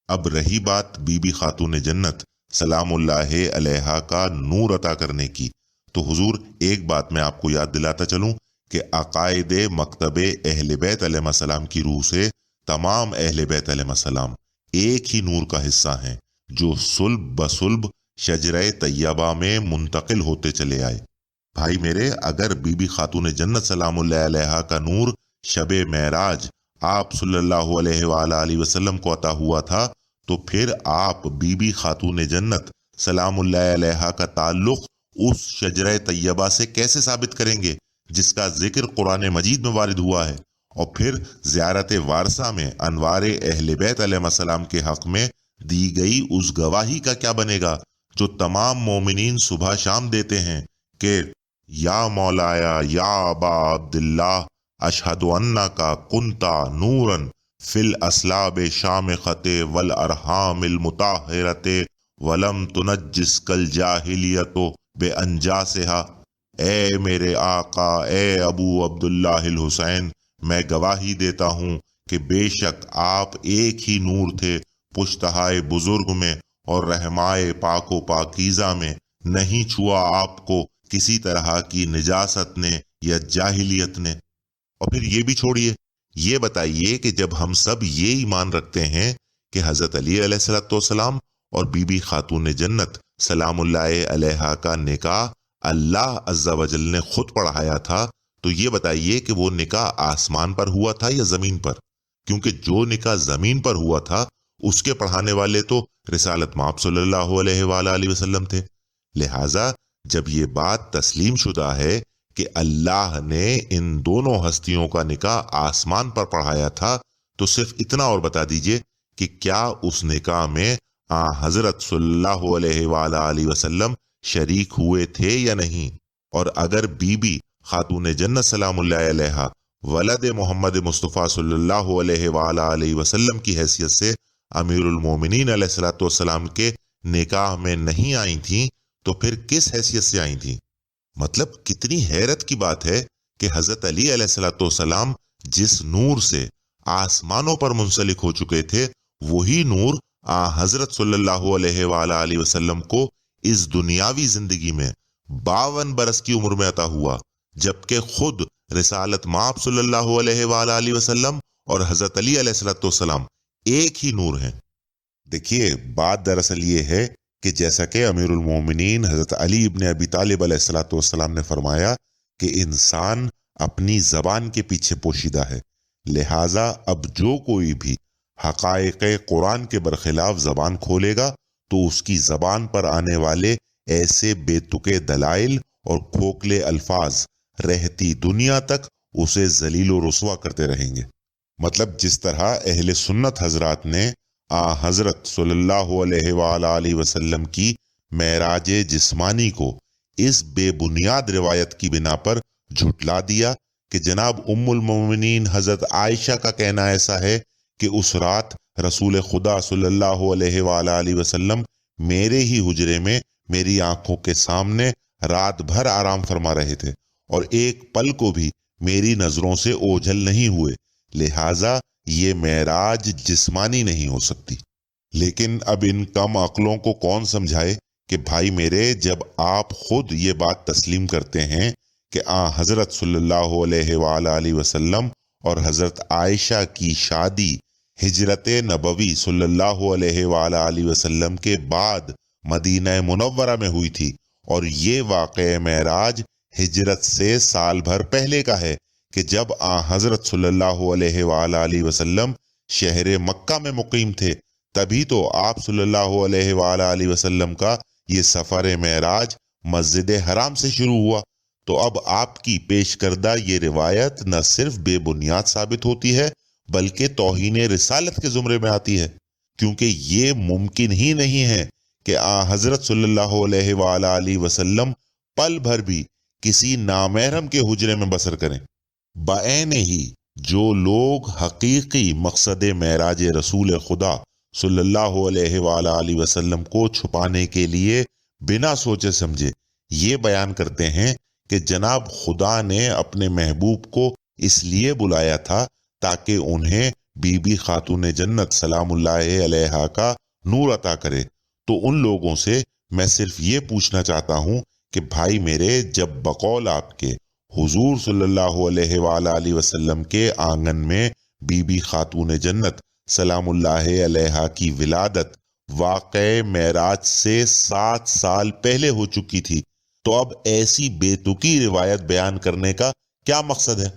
اب رہی بات بی بی خاتون جنت سلام اللہ علیہا کا نور عطا کرنے کی، تو حضور ایک بات میں آپ کو یاد دلاتا چلوں کہ عقائد مکتب اہل بیت علیہ السلام کی روح سے تمام اہل بیت علیہ السلام ایک ہی نور کا حصہ ہیں جو صلب بصلب شجرہ طیبہ میں منتقل ہوتے چلے آئے۔ بھائی میرے، اگر بی بی خاتون جنت سلام اللہ علیہا کا نور شب معراج آپ صلی اللہ علیہ وآلہ وسلم کو عطا ہوا تھا تو پھر آپ بی بی خاتون جنت سلام اللہ علیہا کا تعلق اس شجرہ طیبہ سے کیسے ثابت کریں گے جس کا ذکر قرآن مجید میں وارد ہوا ہے؟ اور پھر زیارت وارثہ میں انوار اہل بیت علیہ السلام کے حق میں دی گئی اس گواہی کا کیا بنے گا جو تمام مومنین صبح شام دیتے ہیں کہ یا مولایا یا ابا عبداللہ اشہد انکا کنتا نوراً فی الاسلاب شامخت والارحام المطہرت ولم تنجس کالجاہلیت بانجاسہا۔ اے میرے آقا، اے ابو عبداللہ الحسین، میں گواہی دیتا ہوں کہ بے شک آپ ایک ہی نور تھے پشتہائے بزرگ میں اور رحمائے پاک و پاکیزہ میں، نہیں چھوا آپ کو کسی طرح کی نجاست نے یا جاہلیت نے۔ اور پھر یہ بھی چھوڑیے، یہ بتائیے کہ جب ہم سب یہ ایمان رکھتے ہیں کہ حضرت علی علیہ السلام اور بی بی خاتون جنت سلام اللہ علیہا کا نکاح اللہ عز و جل نے خود پڑھایا تھا، تو یہ بتائیے کہ وہ نکاح آسمان پر ہوا تھا یا زمین پر؟ کیونکہ جو نکاح زمین پر ہوا تھا اس کے پڑھانے والے تو رسالت مآب صلی اللہ علیہ وآلہ وسلم تھے۔ لہٰذا جب یہ بات تسلیم شدہ ہے کہ اللہ نے ان دونوں ہستیوں کا نکاح آسمان پر پڑھایا تھا تو صرف اتنا اور بتا دیجئے کہ کیا اس نکاح میں حضرت صلی اللہ علیہ وآلہ وسلم شریک ہوئے تھے یا نہیں؟ اور اگر بی بی خاتون جنت سلام اللہ علیہا ولد محمد مصطفیٰ صلی اللہ علیہ وآلہ وسلم کی حیثیت سے امیر المومنین علیہ الصلوۃ والسلام کے نکاح میں نہیں آئی تھیں تو پھر کس حیثیت سے آئی تھیں؟ مطلب کتنی حیرت کی بات ہے کہ حضرت علی علیہ السلام جس نور سے آسمانوں پر منسلک ہو چکے تھے، وہی نور حضرت صلی اللہ علیہ وآلہ وسلم کو اس دنیاوی زندگی میں 52 برس کی عمر میں عطا ہوا، جبکہ خود رسالت مآب صلی اللہ علیہ وآلہ وسلم اور حضرت علی علیہ السلام ایک ہی نور ہیں۔ دیکھیے، بات دراصل یہ ہے کہ جیسا کہ امیر المومنین حضرت علی ابن ابی طالب علیہ السلام نے فرمایا کہ انسان اپنی زبان کے پیچھے پوشیدہ ہے، لہٰذا اب جو کوئی بھی حقائق قرآن کے برخلاف زبان کھولے گا تو اس کی زبان پر آنے والے ایسے بے تکے دلائل اور کھوکھلے الفاظ رہتی دنیا تک اسے ذلیل و رسوا کرتے رہیں گے۔ مطلب جس طرح اہل سنت حضرات نے حضرت صلی اللہ علیہ وآلہ وسلم کی معراج جسمانی کو اس بے بنیاد روایت کی بنا پر جھٹلا دیا کہ جناب ام المومنین حضرت عائشہ کا کہنا ایسا ہے کہ اس رات رسول خدا صلی اللہ علیہ وآلہ وسلم میرے ہی حجرے میں میری آنکھوں کے سامنے رات بھر آرام فرما رہے تھے اور ایک پل کو بھی میری نظروں سے اوجھل نہیں ہوئے، لہٰذا یہ معراج جسمانی نہیں ہو سکتی۔ لیکن اب ان کم عقلوں کو کون سمجھائے کہ بھائی میرے، جب آپ خود یہ بات تسلیم کرتے ہیں کہ حضرت صلی اللہ علیہ وآلہ وسلم اور حضرت عائشہ کی شادی ہجرت نبوی صلی اللہ علیہ وآلہ وسلم کے بعد مدینہ منورہ میں ہوئی تھی، اور یہ واقعہ معراج ہجرت سے سال بھر پہلے کا ہے کہ جب حضرت صلی اللہ علیہ وآلہ وسلم شہر مکہ میں مقیم تھے، تبھی تو آپ صلی اللہ علیہ وآلہ وسلم کا یہ سفر معراج مسجد حرام سے شروع ہوا۔ تو اب آپ کی پیش کردہ یہ روایت نہ صرف بے بنیاد ثابت ہوتی ہے بلکہ توہین رسالت کے زمرے میں آتی ہے، کیونکہ یہ ممکن ہی نہیں ہے کہ حضرت صلی اللہ علیہ وآلہ وسلم پل بھر بھی کسی نامحرم کے حجرے میں بسر کریں۔ بعین ہی جو لوگ حقیقی مقصد معراج رسول خدا صلی اللہ علیہ وآلہ وسلم کو چھپانے کے لیے بنا سوچے سمجھے یہ بیان کرتے ہیں کہ جناب خدا نے اپنے محبوب کو اس لیے بلایا تھا تاکہ انہیں بی بی خاتون جنت سلام اللہ علیہا کا نور عطا کرے، تو ان لوگوں سے میں صرف یہ پوچھنا چاہتا ہوں کہ بھائی میرے، جب بقول آپ کے حضور صلی اللہ علیہ وآلہ وسلم کے آنگن میں بی بی خاتون جنت سلام اللہ علیہا کی ولادت واقع معراج سے 7 سال پہلے ہو چکی تھی، تو اب ایسی بے تکی روایت بیان کرنے کا کیا مقصد ہے؟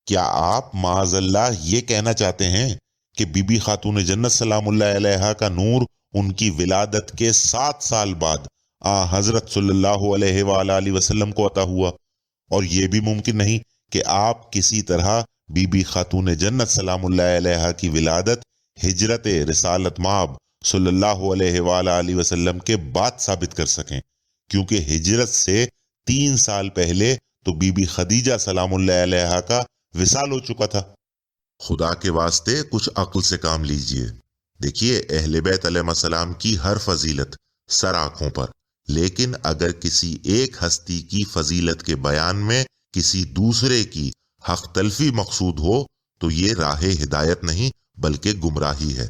کیا آپ معاذ اللہ یہ کہنا چاہتے ہیں کہ بی بی خاتون جنت سلام اللہ علیہا کا نور ان کی ولادت کے 7 سال بعد حضرت صلی اللہ علیہ وآلہ وسلم کو عطا ہوا؟ اور یہ بھی ممکن نہیں کہ آپ کسی طرح بی بی خاتون جنت سلام اللہ علیہا کی ولادت ہجرت رسالت مآب صلی اللہ علیہ وآلہ وسلم کے بعد ثابت کر سکیں، کیونکہ ہجرت سے 3 سال پہلے تو بی بی خدیجہ سلام اللہ علیہا کا وصال ہو چکا تھا۔ خدا کے واسطے کچھ عقل سے کام لیجئے۔ دیکھیے، اہل بیت علیہ السلام کی ہر فضیلت سر آنکھوں پر، لیکن اگر کسی ایک ہستی کی فضیلت کے بیان میں کسی دوسرے کی حق تلفی مقصود ہو تو یہ راہ ہدایت نہیں بلکہ گمراہی ہے۔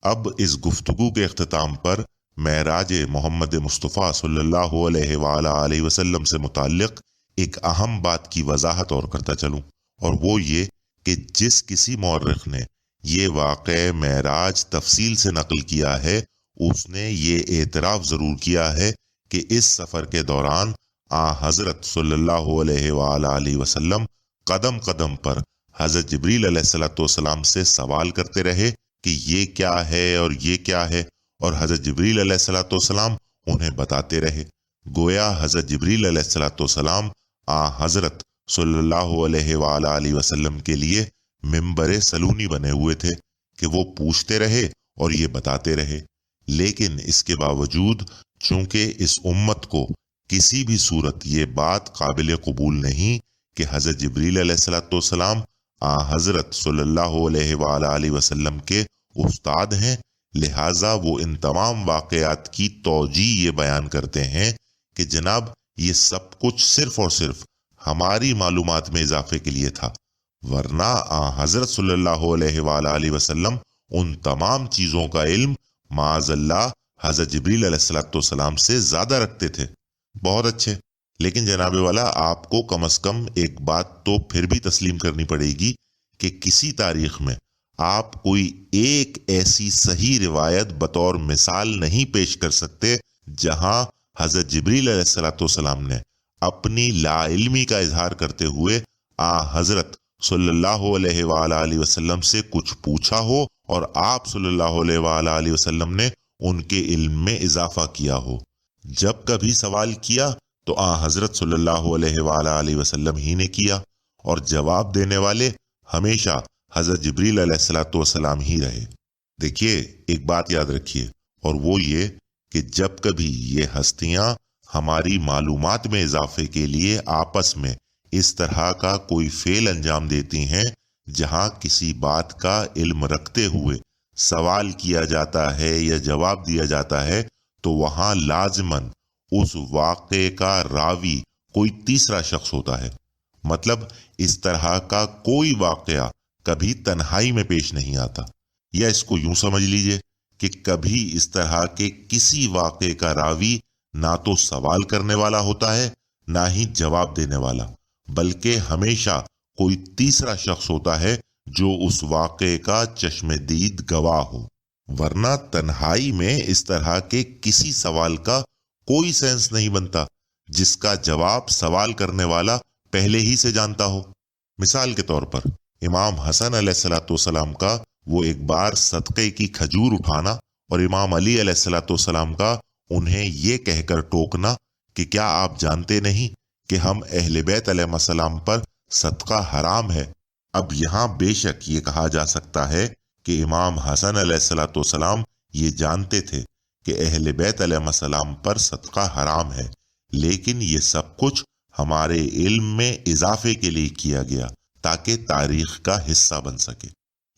اب اس گفتگو کے اختتام پر معراج محمد مصطفیٰ صلی اللہ علیہ وآلہ وسلم سے متعلق ایک اہم بات کی وضاحت اور کرتا چلوں، اور وہ یہ کہ جس کسی مورخ نے یہ واقع معراج تفصیل سے نقل کیا ہے، اس نے یہ اعتراف ضرور کیا ہے کہ اس سفر کے دوران حضرت صلی اللہ علیہ وآلہ وسلم قدم قدم پر حضرت جبریل علیہ السلام سے سوال کرتے رہے کہ یہ کیا ہے اور یہ کیا ہے، اور حضرت جبریل علیہ السلام انہیں بتاتے رہے۔ گویا حضرت جبریل علیہ السلام حضرت صلی اللہ علیہ وآلہ وسلم کے لیے ممبر سلونی بنے ہوئے تھے کہ وہ پوچھتے رہے اور یہ بتاتے رہے۔ لیکن اس کے باوجود چونکہ اس امت کو کسی بھی صورت یہ بات قابل قبول نہیں کہ حضرت جبریل علیہ السلام حضرت صلی اللہ علیہ وآلہ وسلم کے استاد ہیں، لہٰذا وہ ان تمام واقعات کی توجیہ یہ بیان کرتے ہیں کہ جناب یہ سب کچھ صرف اور صرف ہماری معلومات میں اضافے کے لیے تھا، ورنہ حضرت صلی اللہ علیہ وآلہ وسلم ان تمام چیزوں کا علم معاذ اللہ حضرت جبریل علیہ السلام سے زیادہ رکھتے تھے۔ بہت اچھے، لیکن جناب والا آپ کو کم از کم ایک بات تو پھر بھی تسلیم کرنی پڑے گی کہ کسی تاریخ میں آپ کوئی ایک ایسی صحیح روایت بطور مثال نہیں پیش کر سکتے جہاں حضرت جبریل علیہ السلام نے اپنی لا علمی کا اظہار کرتے ہوئے حضرت صلی اللہ علیہ وآلہ وسلم سے کچھ پوچھا ہو اور آپ صلی اللہ علیہ وآلہ وسلم نے ان کے علم میں اضافہ کیا ہو۔ جب کبھی سوال کیا تو حضرت صلی اللہ علیہ وآلہ وسلم ہی نے کیا، اور جواب دینے والے ہمیشہ حضرت جبریل علیہ السلام ہی رہے۔ دیکھیے ایک بات یاد رکھیے، اور وہ یہ کہ جب کبھی یہ ہستیاں ہماری معلومات میں اضافے کے لیے آپس میں اس طرح کا کوئی فعل انجام دیتی ہیں جہاں کسی بات کا علم رکھتے ہوئے سوال کیا جاتا ہے یا جواب دیا جاتا ہے، تو وہاں لازماً اس واقعے کا راوی کوئی تیسرا شخص ہوتا ہے۔ مطلب اس طرح کا کوئی واقعہ کبھی تنہائی میں پیش نہیں آتا، یا اس کو یوں سمجھ لیجئے کہ کبھی اس طرح کے کسی واقعے کا راوی نہ تو سوال کرنے والا ہوتا ہے نہ ہی جواب دینے والا، بلکہ ہمیشہ کوئی تیسرا شخص ہوتا ہے جو اس واقعے کا چشم دید گواہ ہو، ورنہ تنہائی میں اس طرح کے کسی سوال کا کوئی سینس نہیں بنتا جس کا جواب سوال کرنے والا پہلے ہی سے جانتا ہو۔ مثال کے طور پر امام حسن علیہ السلام کا وہ ایک بار صدقے کی کھجور اٹھانا اور امام علی علیہ السلام کا انہیں یہ کہہ کر ٹوکنا کہ کیا آپ جانتے نہیں کہ ہم اہل بیت علیہ السلام پر صدقہ حرام ہے۔ اب یہاں بے شک یہ کہا جا سکتا ہے کہ امام حسن علیہ السلام یہ جانتے تھے کہ اہل بیت علیہ السلام پر صدقہ حرام ہے، لیکن یہ سب کچھ ہمارے علم میں اضافے کے لیے کیا گیا تاکہ تاریخ کا حصہ بن سکے۔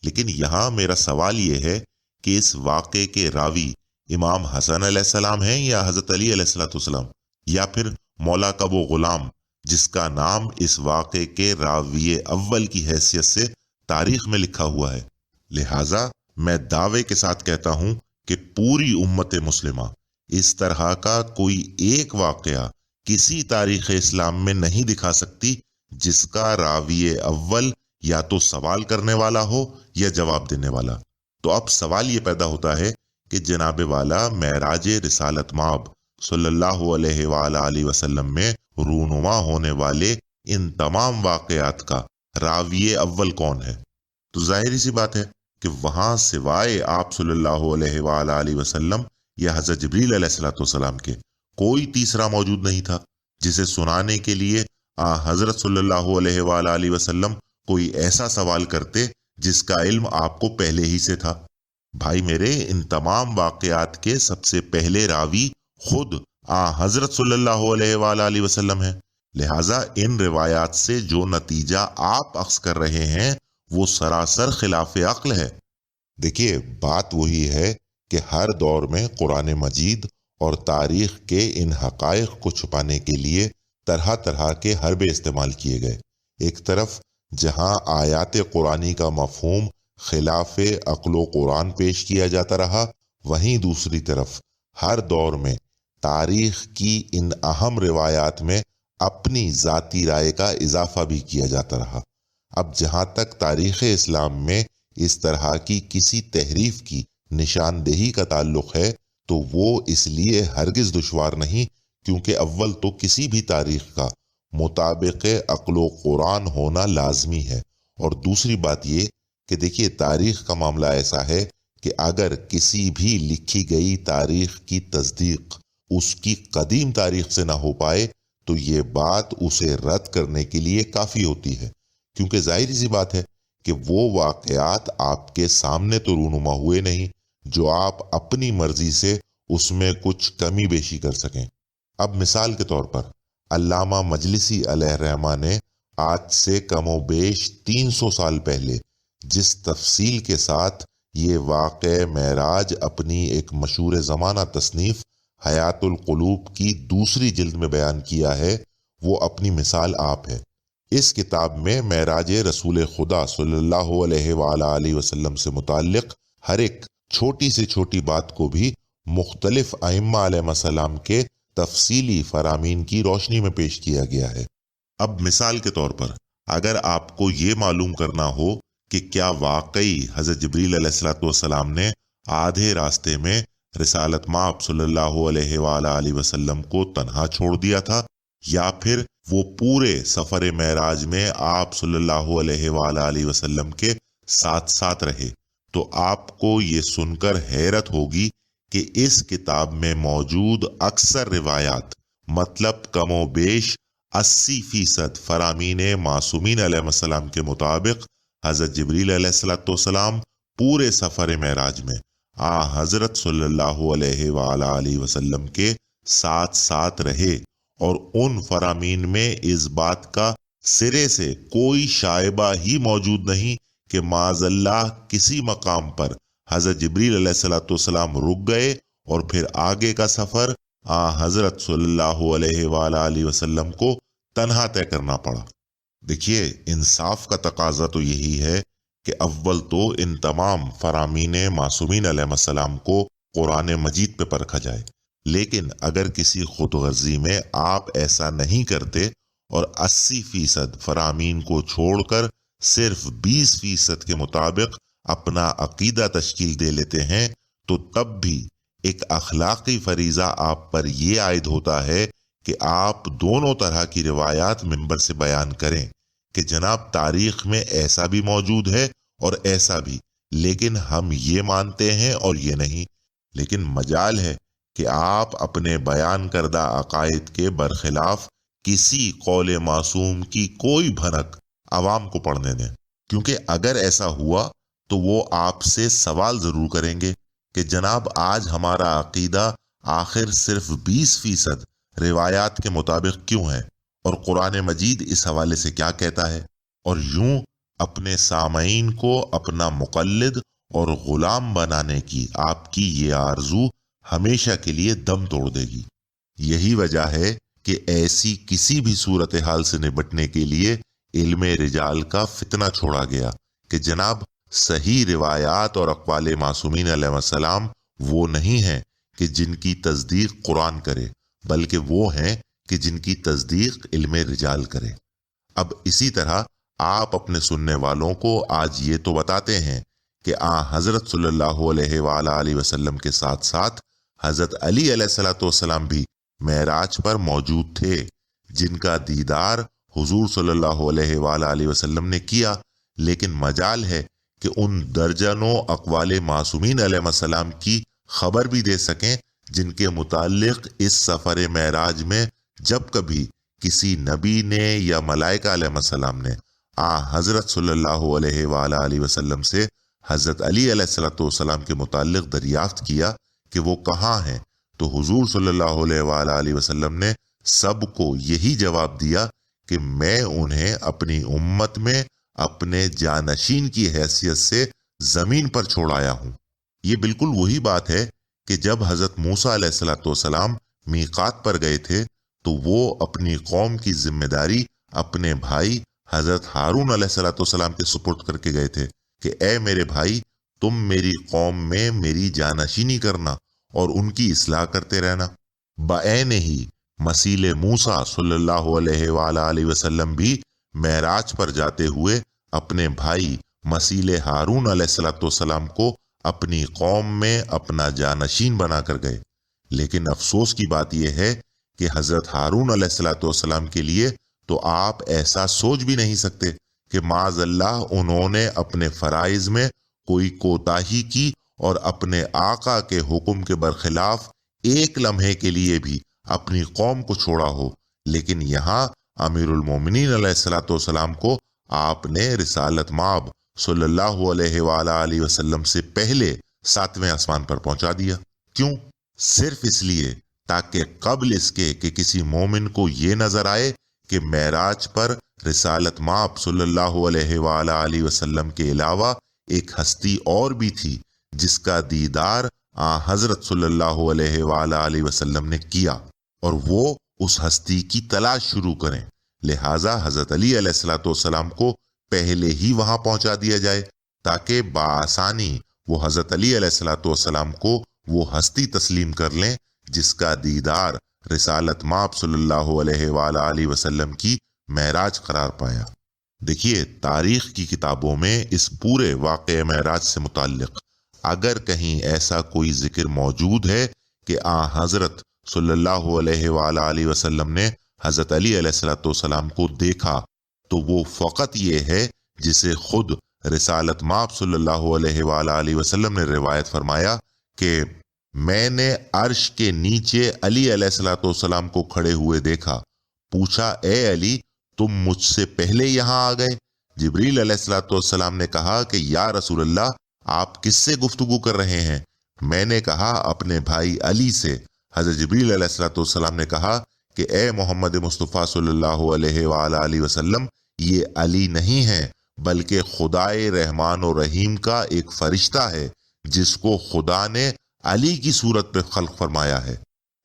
لیکن یہاں میرا سوال یہ ہے کہ اس واقعے کے راوی امام حسن علیہ السلام ہیں یا حضرت علی علیہ السلام، یا پھر مولا کا وہ غلام جس کا نام اس واقعے کے راوی اول کی حیثیت سے تاریخ میں لکھا ہوا ہے۔ لہٰذا میں دعوے کے ساتھ کہتا ہوں کہ پوری امت مسلمہ اس طرح کا کوئی ایک واقعہ کسی تاریخ اسلام میں نہیں دکھا سکتی جس کا راوی اول یا تو سوال کرنے والا ہو یا جواب دینے والا۔ تو اب سوال یہ پیدا ہوتا ہے کہ جناب والا معراج رسالت مآب صلی اللہ علیہ وآلہ وسلم میں رونما ہونے والے ان تمام واقعات کا راوی اول کون ہے؟ تو ظاہری سی بات ہے کہ وہاں سوائے آپ صلی اللہ علیہ وآلہ وسلم یا حضرت جبریل علیہ السلام کے کوئی تیسرا موجود نہیں تھا جسے سنانے کے لیے حضرت صلی اللہ علیہ وآلہ وسلم کوئی ایسا سوال کرتے جس کا علم آپ کو پہلے ہی سے تھا۔ بھائی میرے، ان تمام واقعات کے سب سے پہلے راوی خود حضرت صلی اللہ علیہ وآلہ وسلم ہیں، لہٰذا ان روایات سے جو نتیجہ آپ اخذ کر رہے ہیں وہ سراسر خلاف عقل ہے۔ دیکھیے بات وہی ہے کہ ہر دور میں قرآن مجید اور تاریخ کے ان حقائق کو چھپانے کے لیے طرح طرح کے حربے استعمال کیے گئے۔ ایک طرف جہاں آیات قرآنی کا مفہوم خلاف عقل و قرآن پیش کیا جاتا رہا، وہیں دوسری طرف ہر دور میں تاریخ کی ان اہم روایات میں اپنی ذاتی رائے کا اضافہ بھی کیا جاتا رہا۔ اب جہاں تک تاریخ اسلام میں اس طرح کی کسی تحریف کی نشاندہی کا تعلق ہے تو وہ اس لیے ہرگز دشوار نہیں، کیونکہ اول تو کسی بھی تاریخ کا مطابق عقل و قرآن ہونا لازمی ہے، اور دوسری بات یہ کہ دیکھیے تاریخ کا معاملہ ایسا ہے کہ اگر کسی بھی لکھی گئی تاریخ کی تصدیق اس کی قدیم تاریخ سے نہ ہو پائے تو یہ بات اسے رد کرنے کے لیے کافی ہوتی ہے، کیونکہ ظاہری سی بات ہے کہ وہ واقعات آپ کے سامنے تو رونما ہوئے نہیں جو آپ اپنی مرضی سے اس میں کچھ کمی بیشی کر سکیں۔ اب مثال کے طور پر علامہ مجلسی علیہ الرحمہ نے آج سے کم و بیش 300 سال پہلے جس تفصیل کے ساتھ یہ واقع معراج اپنی ایک مشہور زمانہ تصنیف حیات القلوب کی دوسری جلد میں بیان کیا ہے، وہ اپنی مثال آپ ہے۔ اس کتاب میں معراج رسول خدا صلی اللہ علیہ وآلہ وسلم سے متعلق ہر ایک چھوٹی سے چھوٹی بات کو بھی مختلف ائمہ علیہ السلام کے تفصیلی فرامین کی روشنی میں پیش کیا گیا ہے۔ اب مثال کے طور پر اگر آپ کو یہ معلوم کرنا ہو کہ کیا واقعی حضرت جبریل علیہ السلام نے آدھے راستے میں رسالت مآب صلی اللہ علیہ وآلہ وسلم کو تنہا چھوڑ دیا تھا، یا پھر وہ پورے سفر معراج میں آپ صلی اللہ علیہ وآلہ وسلم کے ساتھ ساتھ رہے، تو آپ کو یہ سن کر حیرت ہوگی کہ اس کتاب میں موجود اکثر روایات، مطلب کم و بیش 80% فرامین معصومین علیہ السلام کے مطابق حضرت جبریل علیہ السلام پورے سفر معراج میں حضرت صلی اللہ علیہ وآلہ وسلم کے ساتھ ساتھ رہے، اور ان فرامین میں اس بات کا سرے سے کوئی شائبہ ہی موجود نہیں کہ معاذ اللہ کسی مقام پر حضرت جبریل علیہ السلام رک گئے اور پھر آگے کا سفر حضرت صلی اللہ علیہ وآلہ وسلم کو تنہا طے کرنا پڑا۔ دیکھیے، انصاف کا تقاضا تو یہی ہے کہ اول تو ان تمام فرامین معصومین علیہ السلام کو قرآن مجید پہ پرکھا جائے، لیکن اگر کسی خود غرضی میں آپ ایسا نہیں کرتے اور 80% فرامین کو چھوڑ کر صرف 20% کے مطابق اپنا عقیدہ تشکیل دے لیتے ہیں، تو تب بھی ایک اخلاقی فریضہ آپ پر یہ عائد ہوتا ہے کہ آپ دونوں طرح کی روایات منبر سے بیان کریں کہ جناب تاریخ میں ایسا بھی موجود ہے اور ایسا بھی، لیکن ہم یہ مانتے ہیں اور یہ نہیں۔ لیکن مجال ہے کہ آپ اپنے بیان کردہ عقائد کے برخلاف کسی قول معصوم کی کوئی بھنک عوام کو پڑھنے دیں، کیونکہ اگر ایسا ہوا تو وہ آپ سے سوال ضرور کریں گے کہ جناب آج ہمارا عقیدہ آخر صرف 20% روایات کے مطابق کیوں ہے، اور قرآن مجید اس حوالے سے کیا کہتا ہے؟ اور یوں اپنے سامعین کو اپنا مقلد اور غلام بنانے کی آپ کی یہ آرزو ہمیشہ کے لیے دم توڑ دے گی۔ یہی وجہ ہے کہ ایسی کسی بھی صورتحال سے نپٹنے کے لیے علم رجال کا فتنہ چھوڑا گیا کہ جناب صحیح روایات اور اقوال معصومین علیہ السلام وہ نہیں ہیں کہ جن کی تصدیق قرآن کرے، بلکہ وہ ہیں کہ جن کی تصدیق علم رجال کرے۔ اب اسی طرح آپ اپنے سننے والوں کو آج یہ تو بتاتے ہیں کہ حضرت صلی اللہ علیہ وآلہ وسلم کے ساتھ ساتھ حضرت علی علیہ السلام بھی معراج پر موجود تھے، جن کا دیدار حضور صلی اللہ علیہ وآلہ وسلم نے کیا، لیکن مجال ہے کہ ان درجنوں اقوال معصومین علیہ السلام کی خبر بھی دے سکیں جن کے متعلق اس سفر معراج میں جب کبھی کسی نبی نے یا ملائکہ علیہ السلام نے حضرت صلی اللہ علیہ وآلہ وسلم سے حضرت علی علیہ السلام کے متعلق دریافت کیا کہ وہ کہاں ہیں، تو حضور صلی اللہ علیہ وآلہ وسلم نے سب کو یہی جواب دیا کہ میں انہیں اپنی امت میں اپنے جانشین کی حیثیت سے زمین پر چھوڑ آیا ہوں۔ یہ بالکل وہی بات ہے کہ جب حضرت موسیٰ علیہ السلام میقات پر گئے تھے تو وہ اپنی قوم کی ذمہ داری اپنے بھائی حضرت ہارون علیہ السلام کے سپرد کر کے گئے تھے کہ اے میرے بھائی، تم میری قوم میں میری جانشینی کرنا اور ان کی اصلاح کرتے رہنا۔ بعین ہی مسیل موسیٰ صلی اللہ علیہ وآلہ وسلم بھی معراج پر جاتے ہوئے اپنے بھائی مسیل ہارون علیہ السلام کو اپنی قوم میں اپنا جانشین بنا کر گئے۔ لیکن افسوس کی بات یہ ہے کہ حضرت ہارون علیہ السلام کے لیے تو آپ ایسا سوچ بھی نہیں سکتے کہ معاذ اللہ انہوں نے اپنے فرائض میں کوئی کوتاہی کی اور اپنے آقا کے حکم کے برخلاف ایک لمحے کے لیے بھی اپنی قوم کو چھوڑا ہو۔ لیکن یہاں امیر المومنین علیہ السلام کو آپ نے رسالت مآب صلی اللہ علیہ وآلہ وسلم سے پہلے 7ویں آسمان پر پہنچا دیا۔ کیوں؟ صرف اس لیے تاکہ قبل اس کے کہ کسی مومن کو یہ نظر آئے کہ معراج پر رسالت مآب صلی اللہ علیہ وآلہ وسلم کے علاوہ ایک ہستی اور بھی تھی جس کا دیدار حضرت صلی اللہ علیہ وآلہ وسلم نے کیا، اور وہ اس ہستی کی تلاش شروع کریں۔ لہٰذا حضرت علی علیہ الصلوۃ والسلام کو پہلے ہی وہاں پہنچا دیا جائے تاکہ بآسانی وہ حضرت علی علیہ الصلوۃ والسلام کو وہ ہستی تسلیم کر لیں جس کا دیدار رسالت مآب صلی اللہ علیہ وآلہ وسلم کی معراج قرار پایا۔ دیکھیے، تاریخ کی کتابوں میں اس پورے واقعہ معراج سے متعلق اگر کہیں ایسا کوئی ذکر موجود ہے کہ حضرت صلی اللہ علیہ وآلہ وسلم نے حضرت علی علیہ الصلوۃ والسلام کو دیکھا، تو وہ فقط یہ ہے جسے خود رسالت مآب صلی اللہ علیہ وآلہ وسلم نے روایت فرمایا کہ میں نے عرش کے نیچے علی علیہ الصلوۃ والسلام کو کھڑے ہوئے دیکھا، پوچھا اے علی تم مجھ سے پہلے یہاں آ گئے؟ جبریل علیہ الصلوۃ والسلام نے کہا کہ یا رسول اللہ آپ کس سے گفتگو کر رہے ہیں؟ میں نے کہا اپنے بھائی علی سے۔ حضرت جبریل علیہ الصلوۃ والسلام نے کہا کہ اے محمد مصطفیٰ صلی اللہ علیہ وآلہ وسلم، یہ علی نہیں ہے بلکہ خدائے رحمان و رحیم کا ایک فرشتہ ہے جس کو خدا نے علی کی صورت پہ خلق فرمایا ہے۔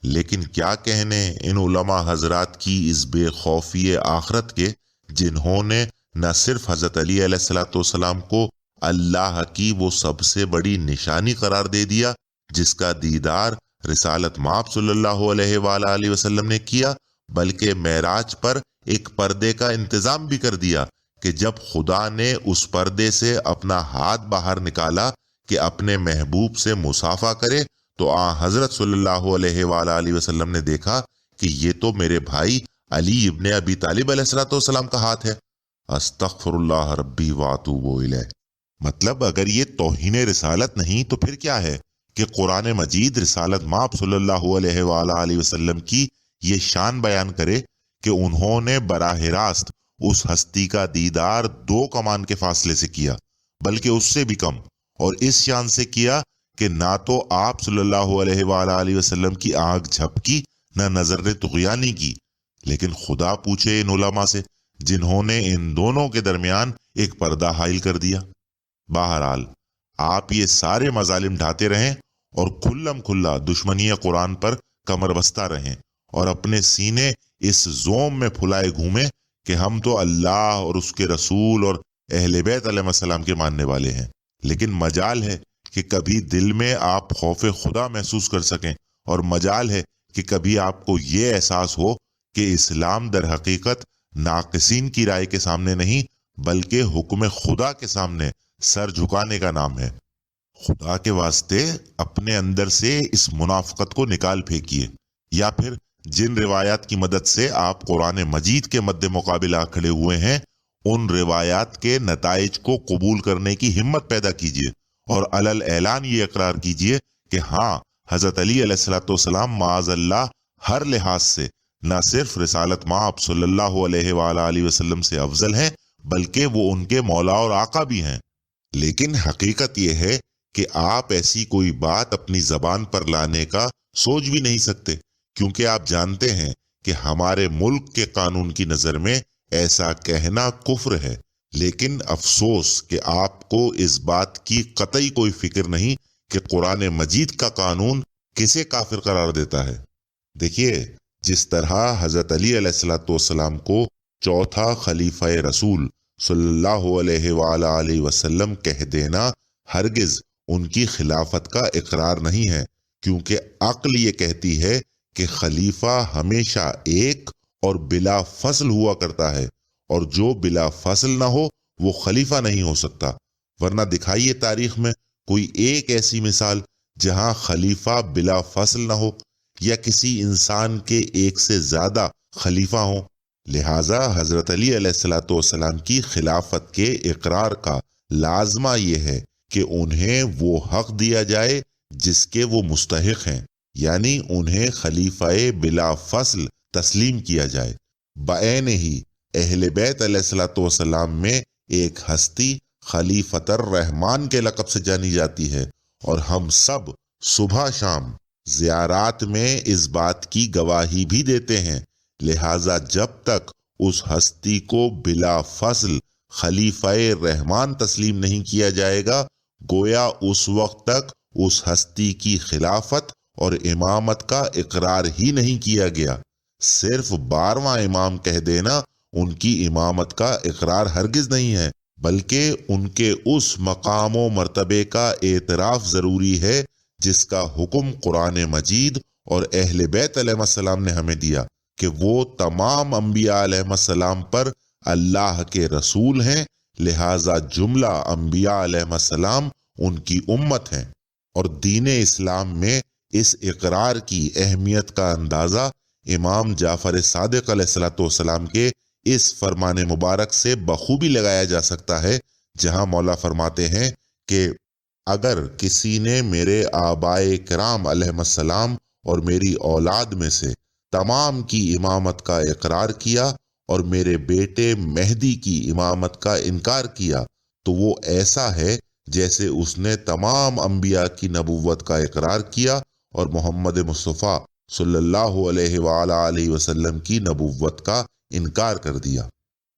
لیکن کیا کہنے ان علماء حضرات کی اس بے خوفی آخرت کے، جنہوں نے نہ صرف حضرت علی علیہ الصلوۃ والسلام کو اللہ کی وہ سب سے بڑی نشانی قرار دے دیا جس کا دیدار رسالت مآب صلی اللہ علیہ وآلہ وسلم نے کیا، بلکہ معراج پر ایک پردے کا انتظام بھی کر دیا کہ جب خدا نے اس پردے سے اپنا ہاتھ باہر نکالا کہ اپنے محبوب سے مصافحہ کرے تو حضرت صلی اللہ علیہ وآلہ وسلم نے دیکھا کہ یہ تو میرے بھائی علی ابن ابی طالب علیہ الصلوۃ والسلام کا ہاتھ ہے۔ استغفر اللہ ربی واتوب الیہ۔ مطلب اگر یہ توہین رسالت نہیں تو پھر کیا ہے کہ قرآن مجید رسالت مآب صلی اللہ علیہ وآلہ وسلم کی یہ شان بیان کرے کہ انہوں نے براہ راست اس ہستی کا دیدار 2 کمان کے فاصلے سے کیا، بلکہ اس سے بھی کم، اور اس شان سے کیا کہ نہ تو آپ صلی اللہ علیہ وآلہ وسلم کی آنکھ جھپکی نہ نظر طغیانی کی۔ لیکن خدا پوچھے ان علماء سے جنہوں نے ان دونوں کے درمیان ایک پردہ حائل کر دیا۔ بہرحال آپ یہ سارے مظالم ڈھاتے رہیں اور کھلم کھلا دشمنی قرآن پر کمر بستہ رہیں اور اپنے سینے اس زوم میں پھلائے گھومیں کہ ہم تو اللہ اور اس کے رسول اور اہل بیت علیہ السلام کے ماننے والے ہیں۔ لیکن مجال ہے کہ کبھی دل میں آپ خوف خدا محسوس کر سکیں، اور مجال ہے کہ کبھی آپ کو یہ احساس ہو کہ اسلام در حقیقت ناقصین کی رائے کے سامنے نہیں بلکہ حکم خدا کے سامنے سر جھکانے کا نام ہے۔ خدا کے واسطے اپنے اندر سے اس منافقت کو نکال پھینکیے، یا پھر جن روایات کی مدد سے آپ قرآن مجید کے مد مقابل آ کھڑے ہوئے ہیں ان روایات کے نتائج کو قبول کرنے کی ہمت پیدا کیجیے، اور علل اعلان یہ اقرار کیجیے کہ ہاں حضرت علی علیہ الصلوۃ والسلام معاذ اللہ ہر لحاظ سے نہ صرف رسالت مآب صلی اللہ علیہ وآلہ وسلم سے افضل ہیں بلکہ وہ ان کے مولا اور آقا بھی ہیں۔ لیکن حقیقت یہ ہے کہ آپ ایسی کوئی بات اپنی زبان پر لانے کا سوچ بھی نہیں سکتے، کیونکہ آپ جانتے ہیں کہ ہمارے ملک کے قانون کی نظر میں ایسا کہنا کفر ہے۔ لیکن افسوس کہ آپ کو اس بات کی قطعی کوئی فکر نہیں کہ قرآن مجید کا قانون کسے کافر قرار دیتا ہے۔ دیکھیے، جس طرح حضرت علی علیہ الصلوۃ والسلام کو چوتھا خلیفہ رسول صلی اللہ علیہ وآلہ وسلم کہہ دینا ہرگز ان کی خلافت کا اقرار نہیں ہے، کیونکہ عقل یہ کہتی ہے کہ خلیفہ ہمیشہ ایک اور بلا فصل ہوا کرتا ہے، اور جو بلا فصل نہ ہو وہ خلیفہ نہیں ہو سکتا۔ ورنہ دکھائیے تاریخ میں کوئی ایک ایسی مثال جہاں خلیفہ بلا فصل نہ ہو، یا کسی انسان کے ایک سے زیادہ خلیفہ ہوں۔ لہٰذا حضرت علی علیہ الصلوۃ والسلام کی خلافت کے اقرار کا لازمہ یہ ہے کہ انہیں وہ حق دیا جائے جس کے وہ مستحق ہیں، یعنی انہیں خلیفہ بلا فصل تسلیم کیا جائے۔ بعین ہی اہل بیت علیہ الصلوۃ والسلام میں ایک ہستی خلیفۃ الرحمان کے لقب سے جانی جاتی ہے، اور ہم سب صبح شام زیارات میں اس بات کی گواہی بھی دیتے ہیں۔ لہٰذا جب تک اس ہستی کو بلا فصل خلیفہ رحمان تسلیم نہیں کیا جائے گا، گویا اس وقت تک اس ہستی کی خلافت اور امامت کا اقرار ہی نہیں کیا گیا۔ صرف 12واں امام کہہ دینا ان کی امامت کا اقرار ہرگز نہیں ہے، بلکہ ان کے اس مقام و مرتبے کا اعتراف ضروری ہے جس کا حکم قرآن مجید اور اہل بیت علیہ السلام نے ہمیں دیا کہ وہ تمام انبیاء علیہ السلام پر اللہ کے رسول ہیں، لہٰذا جملہ انبیاء علیہ السلام ان کی امت ہیں۔ اور دین اسلام میں اس اقرار کی اہمیت کا اندازہ امام جعفر صادق علیہ السلام کے اس فرمان مبارک سے بخوبی لگایا جا سکتا ہے، جہاں مولا فرماتے ہیں کہ اگر کسی نے میرے آبائے کرام علیہ السلام اور میری اولاد میں سے تمام کی امامت کا اقرار کیا اور میرے بیٹے مہدی کی امامت کا انکار کیا تو وہ ایسا ہے جیسے اس نے تمام انبیاء کی نبوت کا اقرار کیا اور محمد مصطفیٰ صلی اللہ علیہ وآلہ وسلم کی نبوت کا انکار کر دیا۔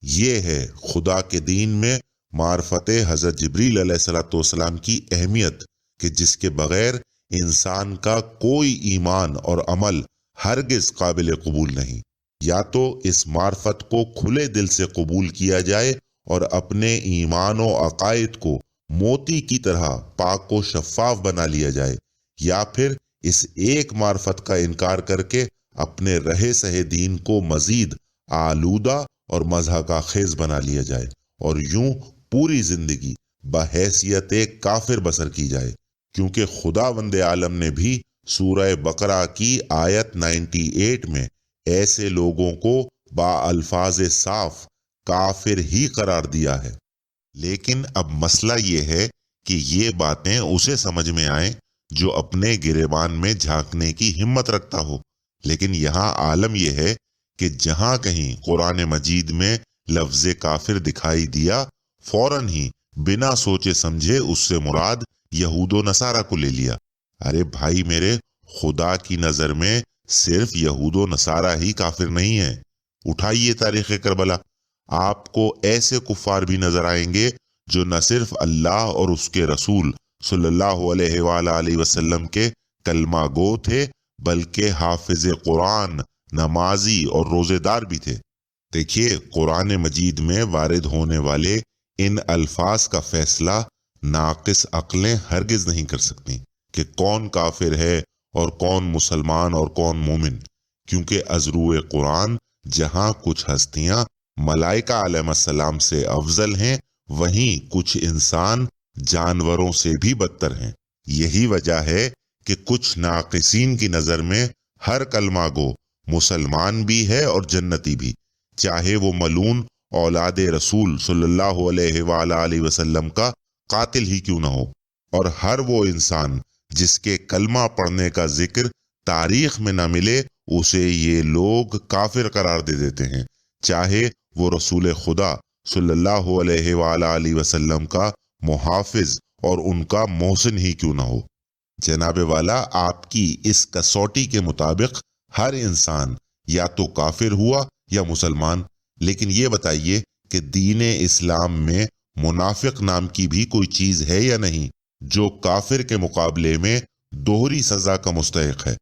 یہ ہے خدا کے دین میں معرفت حضرت جبریل علیہ السلام کی اہمیت، کہ جس کے بغیر انسان کا کوئی ایمان اور عمل ہرگز قابل قبول نہیں۔ یا تو اس معرفت کو کھلے دل سے قبول کیا جائے اور اپنے ایمان و عقائد کو موتی کی طرح پاک و شفاف بنا لیا جائے، یا پھر اس ایک معرفت کا انکار کر کے اپنے رہے سہے دین کو مزید آلودہ اور مضحکہ خیز بنا لیا جائے اور یوں پوری زندگی بحیثیت کافر بسر کی جائے، کیونکہ خداوند عالم نے بھی سورہ بقرہ کی آیت 98 میں ایسے لوگوں کو با الفاظ صاف کافر ہی قرار دیا ہے۔ لیکن اب مسئلہ یہ ہے کہ یہ باتیں اسے سمجھ میں آئیں جو اپنے گریبان میں جھانکنے کی ہمت رکھتا ہو، لیکن یہاں عالم یہ ہے کہ جہاں کہیں قرآن مجید میں لفظ کافر دکھائی دیا، فوراً ہی بنا سوچے سمجھے اس سے مراد یہود و نصارہ کو لے لیا۔ ارے بھائی میرے، خدا کی نظر میں صرف یہود و نصارہ ہی کافر نہیں ہیں۔ اٹھائیے تاریخ کربلا، آپ کو ایسے کفار بھی نظر آئیں گے جو نہ صرف اللہ اور اس کے رسول صلی اللہ علیہ وآلہ وسلم کے کلمہ گو تھے، بلکہ حافظ قرآن، نمازی اور روزے دار بھی تھے۔ دیکھیے، قرآن مجید میں وارد ہونے والے ان الفاظ کا فیصلہ ناقص عقلیں ہرگز نہیں کر سکتی کہ کون کافر ہے اور کون مسلمان اور کون مومن، کیونکہ از روئے قرآن جہاں کچھ ہستیاں ملائکہ علیہ السلام سے افضل ہیں، وہیں کچھ انسان جانوروں سے بھی بدتر ہیں۔ یہی وجہ ہے کہ کچھ ناقصین کی نظر میں ہر کلمہ گو مسلمان بھی ہے اور جنتی بھی، چاہے وہ ملعون اولاد رسول صلی اللہ علیہ وآلہ وسلم کا قاتل ہی کیوں نہ ہو، اور ہر وہ انسان جس کے کلمہ پڑھنے کا ذکر تاریخ میں نہ ملے اسے یہ لوگ کافر قرار دے دیتے ہیں، چاہے وہ رسول خدا صلی اللہ علیہ وآلہ وسلم کا محافظ اور ان کا محسن ہی کیوں نہ ہو۔ جناب والا، آپ کی اس کسوٹی کے مطابق ہر انسان یا تو کافر ہوا یا مسلمان، لیکن یہ بتائیے کہ دین اسلام میں منافق نام کی بھی کوئی چیز ہے یا نہیں جو کافر کے مقابلے میں دوہری سزا کا مستحق ہے؟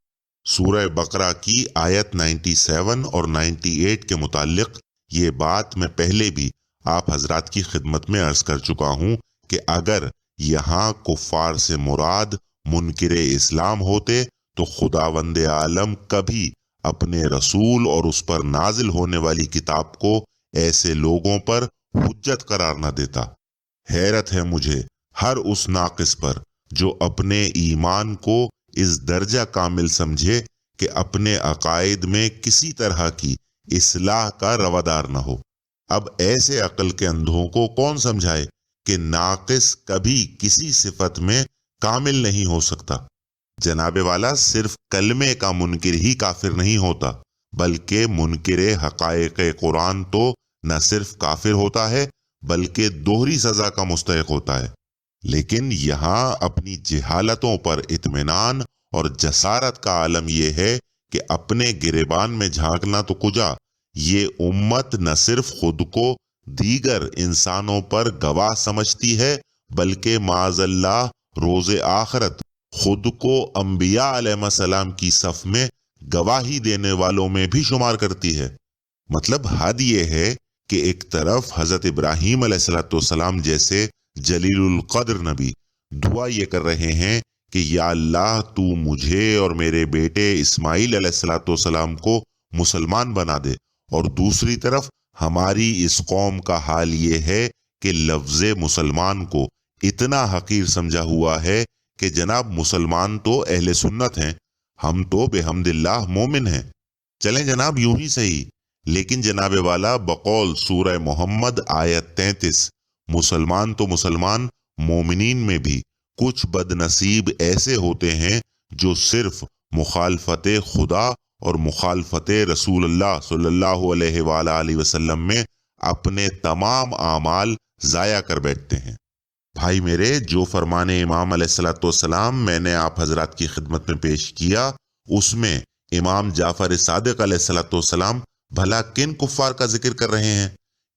سورہ بقرہ کی آیت 97 اور 98 کے متعلق یہ بات میں پہلے بھی آپ حضرات کی خدمت میں عرض کر چکا ہوں کہ اگر یہاں کفار سے مراد منکر اسلام ہوتے تو خداوند عالم کبھی اپنے رسول اور اس پر نازل ہونے والی کتاب کو ایسے لوگوں پر حجت قرار نہ دیتا۔ حیرت ہے مجھے ہر اس ناقص پر جو اپنے ایمان کو اس درجہ کامل سمجھے کہ اپنے عقائد میں کسی طرح کی اصلاح کا روادار نہ ہو۔ اب ایسے عقل کے اندھوں کو کون سمجھائے کہ ناقص کبھی کسی صفت میں کامل نہیں ہو سکتا؟ جناب والا، صرف کلمے کا منکر ہی کافر نہیں ہوتا، بلکہ منکر حقائق قرآن تو نہ صرف کافر ہوتا ہے بلکہ دوہری سزا کا مستحق ہوتا ہے۔ لیکن یہاں اپنی جہالتوں پر اطمینان اور جسارت کا عالم یہ ہے کہ اپنے گریبان میں جھانکنا تو کجا، یہ امت نہ صرف خود کو دیگر انسانوں پر گواہ سمجھتی ہے بلکہ معاذ اللہ روز آخرت خود کو انبیاء علیہ السلام کی صف میں گواہی دینے والوں میں بھی شمار کرتی ہے۔ مطلب حد یہ ہے کہ ایک طرف حضرت ابراہیم علیہ السلام جیسے جلیل القدر نبی دعا یہ کر رہے ہیں کہ یا اللہ تو مجھے اور میرے بیٹے اسماعیل علیہ السلام کو مسلمان بنا دے، اور دوسری طرف ہماری اس قوم کا حال یہ ہے کہ لفظ مسلمان کو اتنا حقیر سمجھا ہوا ہے کہ جناب مسلمان تو اہل سنت ہیں، ہم تو بحمد اللہ مومن ہیں۔ چلیں جناب یوں ہی صحیح، لیکن جناب والا بقول سورہ محمد آیت 33 مسلمان تو مسلمان مومنین میں بھی کچھ بد نصیب ایسے ہوتے ہیں جو صرف مخالفت خدا اور مخالفت رسول اللہ صلی اللہ علیہ وآلہ وسلم میں اپنے تمام اعمال ضائع کر بیٹھتے ہیں۔ بھائی میرے، جو فرمان امام علیہ السلام میں نے آپ حضرات کی خدمت میں پیش کیا، اس میں امام جعفر صادق علیہ السلام بھلا کن کفار کا ذکر کر رہے ہیں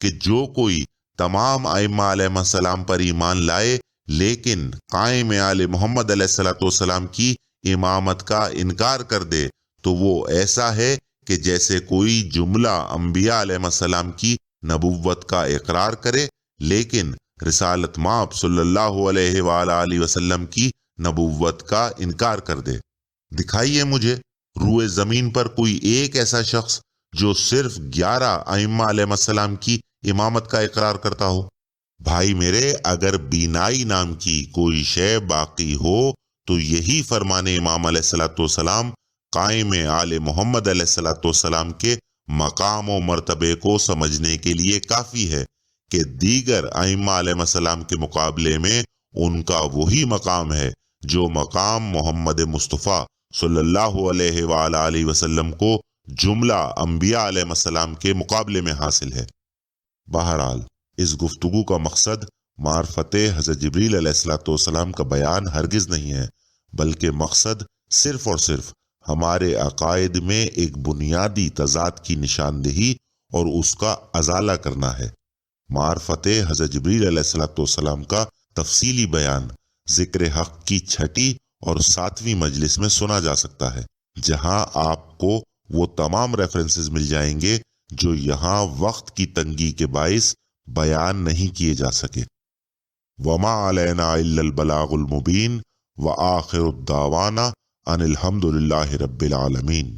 کہ جو کوئی تمام ائمہ علیہ السلام پر ایمان لائے لیکن قائم آل محمد علیہ السلام کی امامت کا انکار کر دے تو وہ ایسا ہے کہ جیسے کوئی جملہ انبیاء علیہ السلام کی نبوت کا اقرار کرے لیکن رسالت مآب صلی اللہ علیہ وآلہ وسلم کی نبوت کا انکار کر دے۔ دکھائیے مجھے روئے زمین پر کوئی ایک ایسا شخص جو صرف 11 ائمہ علیہ السلام کی امامت کا اقرار کرتا ہو۔ بھائی میرے، اگر بینائی نام کی کوئی شے باقی ہو تو یہی فرمان امام علیہ السلام قائم آل محمد علیہ السلام کے مقام و مرتبے کو سمجھنے کے لیے کافی ہے کہ دیگر ائمہ علیہ السلام کے مقابلے میں ان کا وہی مقام ہے جو مقام محمد مصطفیٰ صلی اللہ علیہ وآلہ وسلم کو جملہ انبیاء علیہ السلام کے مقابلے میں حاصل ہے۔ بہرحال اس گفتگو کا مقصد معرفت حضرت جبریل علیہ السلام کا بیان ہرگز نہیں ہے، بلکہ مقصد صرف اور صرف ہمارے عقائد میں ایک بنیادی تضاد کی نشاندہی اور اس کا ازالہ کرنا ہے۔ معرفت حضرت جبریل علیہ السلام کا تفصیلی بیان ذکر حق کی 6 اور 7ویں مجلس میں سنا جا سکتا ہے، جہاں آپ کو وہ تمام ریفرنسز مل جائیں گے جو یہاں وقت کی تنگی کے باعث بیان نہیں کیے جا سکے۔ وما علینا الا البلاغ المبین وآخر الدعوانا ان الحمد للہ رب العالمین۔